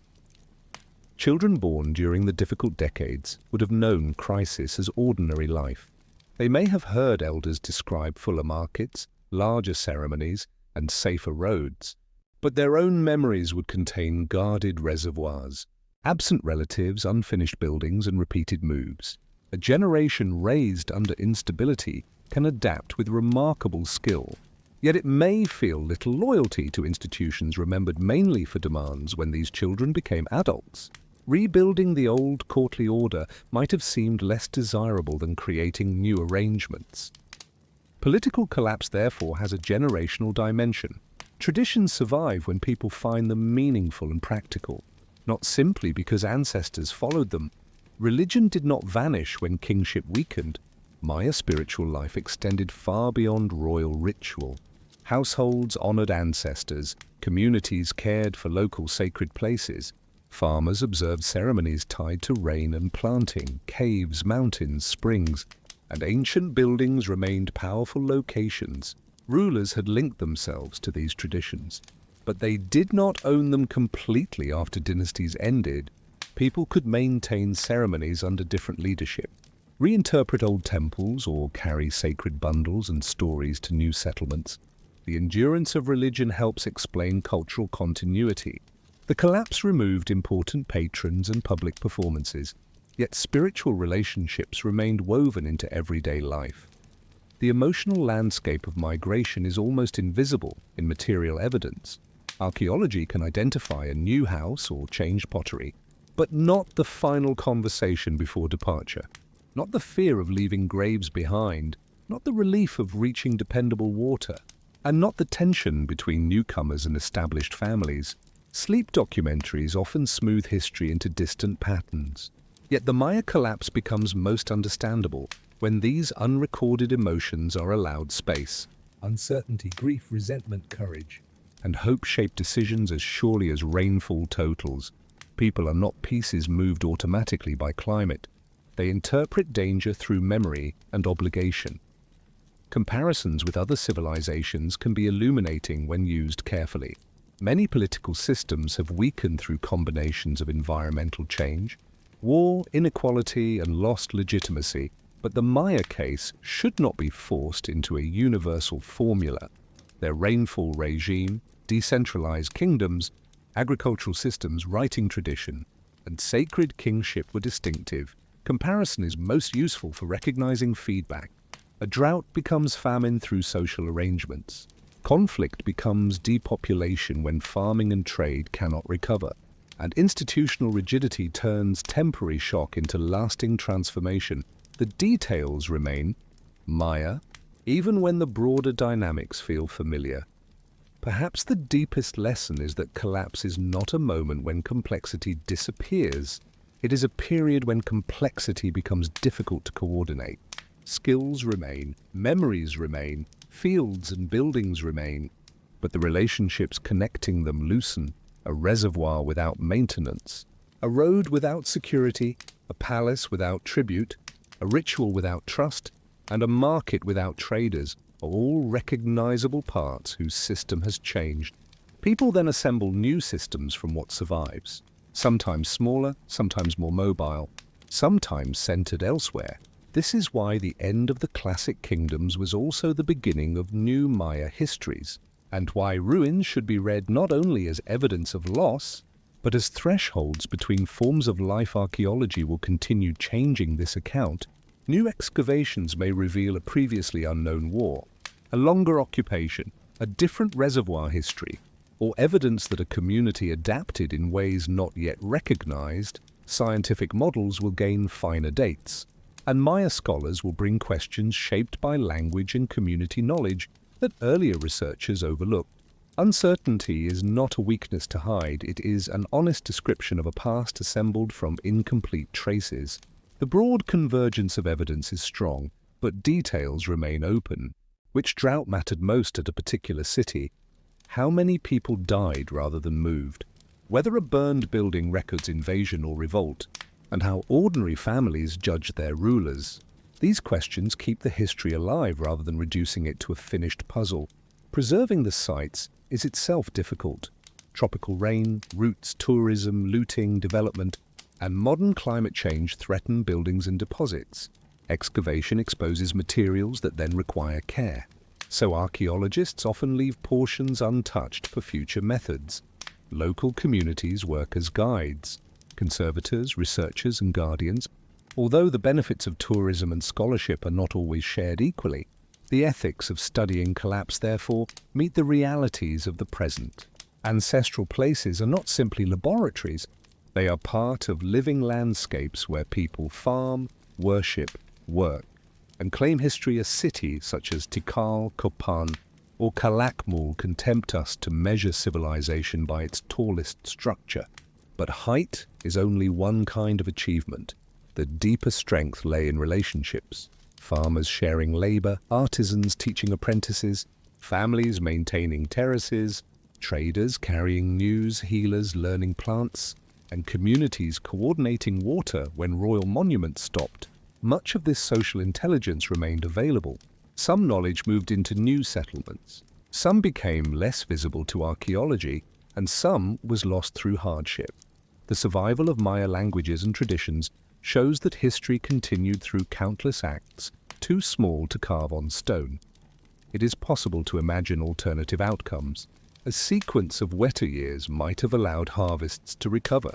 Children born during the difficult decades would have known crisis as ordinary life. They may have heard elders describe fuller markets, larger ceremonies, and safer roads, but their own memories would contain guarded reservoirs, absent relatives, unfinished buildings, and repeated moves. A generation raised under instability can adapt with remarkable skill, yet it may feel little loyalty to institutions remembered mainly for demands when these children became adults. Rebuilding the old courtly order might have seemed less desirable than creating new arrangements. Political collapse, therefore, has a generational dimension. Traditions survive when people find them meaningful and practical, not simply because ancestors followed them. Religion did not vanish when kingship weakened. Maya spiritual life extended far beyond royal ritual. Households honored ancestors, communities cared for local sacred places, farmers observed ceremonies tied to rain and planting, caves, mountains, springs, and ancient buildings remained powerful locations. Rulers had linked themselves to these traditions, but they did not own them completely after dynasties ended. People could maintain ceremonies under different leadership, reinterpret old temples, or carry sacred bundles and stories to new settlements. The endurance of religion helps explain cultural continuity. The collapse removed important patrons and public performances, yet spiritual relationships remained woven into everyday life. The emotional landscape of migration is almost invisible in material evidence. Archaeology can identify a new house or change pottery, but not the final conversation before departure, not the fear of leaving graves behind, not the relief of reaching dependable water, and not the tension between newcomers and established families. Sleep documentaries often smooth history into distant patterns. Yet the Maya collapse becomes most understandable when these unrecorded emotions are allowed space. Uncertainty, grief, resentment, courage, and hope shape decisions as surely as rainfall totals. People are not pieces moved automatically by climate. They interpret danger through memory and obligation. Comparisons with other civilizations can be illuminating when used carefully. Many political systems have weakened through combinations of environmental change, war, inequality, and lost legitimacy, but the Maya case should not be forced into a universal formula. Their rainfall regime, decentralized kingdoms, agricultural systems, writing tradition, and sacred kingship were distinctive. Comparison is most useful for recognizing feedback. A drought becomes famine through social arrangements. Conflict becomes depopulation when farming and trade cannot recover, and institutional rigidity turns temporary shock into lasting transformation. The details remain Maya, even when the broader dynamics feel familiar. Perhaps the deepest lesson is that collapse is not a moment when complexity disappears. It is a period when complexity becomes difficult to coordinate. Skills remain, memories remain, fields and buildings remain, but the relationships connecting them loosen. A reservoir without maintenance, a road without security, a palace without tribute, a ritual without trust, and a market without traders are all recognizable parts whose system has changed. People then assemble new systems from what survives, sometimes smaller, sometimes more mobile, sometimes centered elsewhere. This is why the end of the classic kingdoms was also the beginning of new Maya histories, and why ruins should be read not only as evidence of loss, but as thresholds between forms of life. Archaeology will continue changing this account. New excavations may reveal a previously unknown war, a longer occupation, a different reservoir history, or evidence that a community adapted in ways not yet recognized. Scientific models will gain finer dates, and Maya scholars will bring questions shaped by language and community knowledge that earlier researchers overlooked. Uncertainty is not a weakness to hide, it is an honest description of a past assembled from incomplete traces. The broad convergence of evidence is strong, but details remain open. Which drought mattered most at a particular city? How many people died rather than moved? whether a burned building records invasion or revolt, and how ordinary families judge their rulers. These questions keep the history alive rather than reducing it to a finished puzzle. Preserving the sites is itself difficult. Tropical rain, roots, tourism, looting, development, and modern climate change threaten buildings and deposits. Excavation exposes materials that then require care. So archaeologists often leave portions untouched for future methods. Local communities work as guides, conservators, researchers, and guardians. Although the benefits of tourism and scholarship are not always shared equally, the ethics of studying collapse, therefore, meet the realities of the present. Ancestral places are not simply laboratories, they are part of living landscapes where people farm, worship, work, and claim history. A city such as Tikal, Kopan, or Calakmul can tempt us to measure civilization by its tallest structure. But height is only one kind of achievement. The deeper strength lay in relationships. Farmers sharing labor, artisans teaching apprentices, families maintaining terraces, traders carrying news, healers learning plants, and communities coordinating water when royal monuments stopped. Much of this social intelligence remained available. Some knowledge moved into new settlements. Some became less visible to archaeology, and some was lost through hardship. The survival of Maya languages and traditions shows that history continued through countless acts, too small to carve on stone. It is possible to imagine alternative outcomes. A sequence of wetter years might have allowed harvests to recover.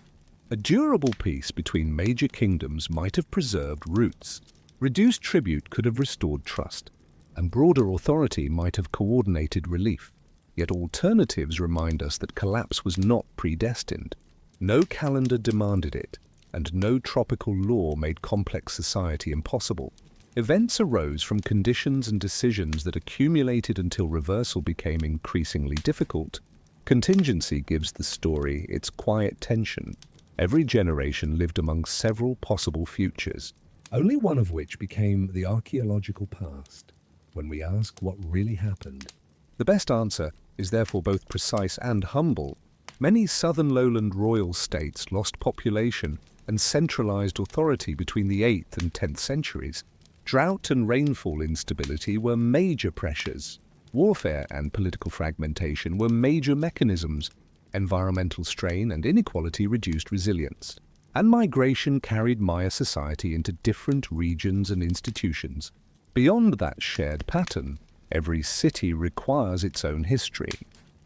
A durable peace between major kingdoms might have preserved roots. Reduced tribute could have restored trust, and broader authority might have coordinated relief. Yet alternatives remind us that collapse was not predestined. No calendar demanded it, and no tropical law made complex society impossible. Events arose from conditions and decisions that accumulated until reversal became increasingly difficult. Contingency gives the story its quiet tension. Every generation lived among several possible futures, only one of which became the archaeological past. When we ask what really happened, the best answer is therefore both precise and humble. Many southern lowland royal states lost population and centralized authority between the 8th and 10th centuries. Drought and rainfall instability were major pressures. Warfare and political fragmentation were major mechanisms. Environmental strain and inequality reduced resilience. And migration carried Maya society into different regions and institutions. Beyond that shared pattern, every city requires its own history.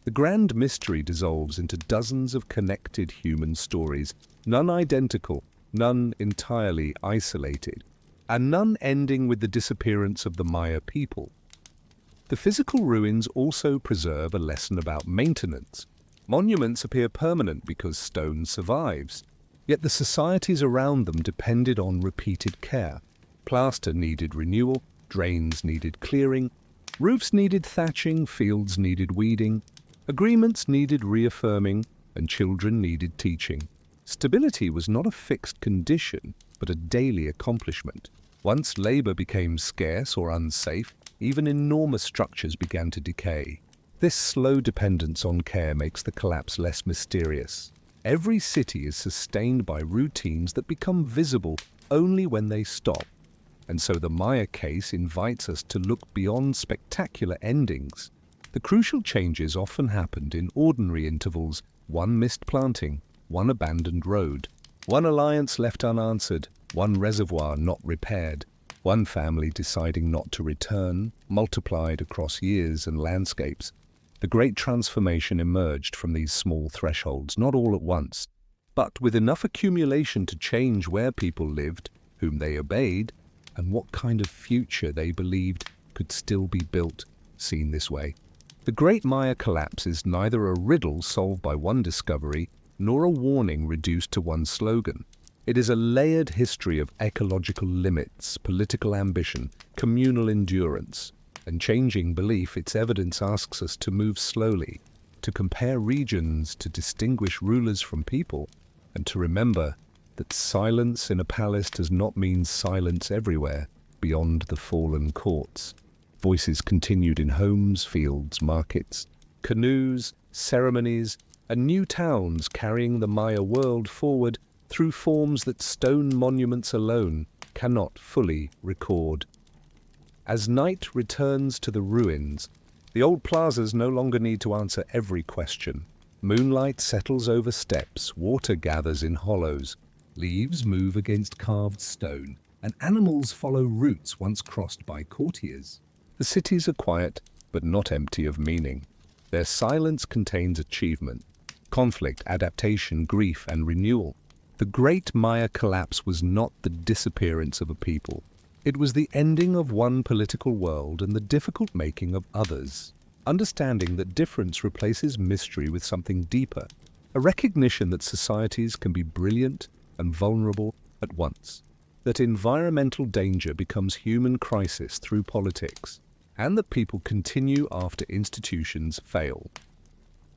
The grand mystery dissolves into dozens of connected human stories, none identical, none entirely isolated, and none ending with the disappearance of the Maya people. The physical ruins also preserve a lesson about maintenance. Monuments appear permanent because stone survives, yet the societies around them depended on repeated care. Plaster needed renewal, drains needed clearing, roofs needed thatching, fields needed weeding, agreements needed reaffirming, and children needed teaching. Stability was not a fixed condition, but a daily accomplishment. Once labor became scarce or unsafe, even enormous structures began to decay. This slow dependence on care makes the collapse less mysterious. Every city is sustained by routines that become visible only when they stop. And so the Maya case invites us to look beyond spectacular endings. The crucial changes often happened in ordinary intervals: one missed planting, one abandoned road, one alliance left unanswered, one reservoir not repaired, one family deciding not to return, multiplied across years and landscapes. The great transformation emerged from these small thresholds, not all at once, but with enough accumulation to change where people lived, whom they obeyed, and what kind of future they believed could still be built, seen this way. The Great Maya Collapse is neither a riddle solved by one discovery, nor a warning reduced to one slogan. It is a layered history of ecological limits, political ambition, communal endurance, and changing belief. Its evidence asks us to move slowly, to compare regions, to distinguish rulers from people, and to remember that silence in a palace does not mean silence everywhere beyond the fallen courts. Voices continued in homes, fields, markets, canoes, ceremonies, and new towns carrying the Maya world forward through forms that stone monuments alone cannot fully record. As night returns to the ruins, the old plazas no longer need to answer every question. Moonlight settles over steps, water gathers in hollows, leaves move against carved stone, and animals follow routes once crossed by courtiers. The cities are quiet, but not empty of meaning. Their silence contains achievement, conflict, adaptation, grief, and renewal. The great Maya collapse was not the disappearance of a people. It was the ending of one political world and the difficult making of others. Understanding that difference replaces mystery with something deeper, a recognition that societies can be brilliant and vulnerable at once, that environmental danger becomes human crisis through politics, and that people continue after institutions fail.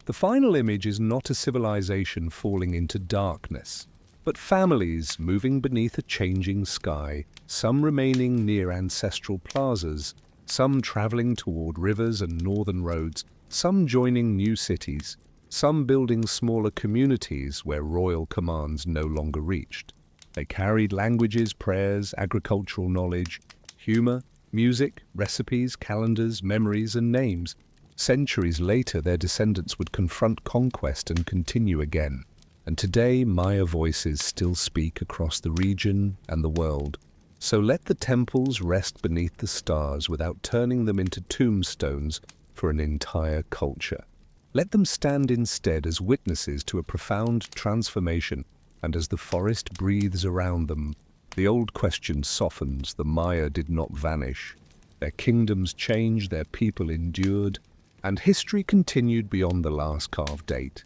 The final image is not a civilization falling into darkness, but families moving beneath a changing sky, some remaining near ancestral plazas, some traveling toward rivers and northern roads, some joining new cities, some building smaller communities where royal commands no longer reached. They carried languages, prayers, agricultural knowledge, humor, music, recipes, calendars, memories, and names. Centuries later, their descendants would confront conquest and continue again. And today, Maya voices still speak across the region and the world. So let the temples rest beneath the stars without turning them into tombstones for an entire culture. Let them stand instead as witnesses to a profound transformation, and as the forest breathes around them, the old question softens. The Maya did not vanish. Their kingdoms changed, their people endured, and history continued beyond the last carved date.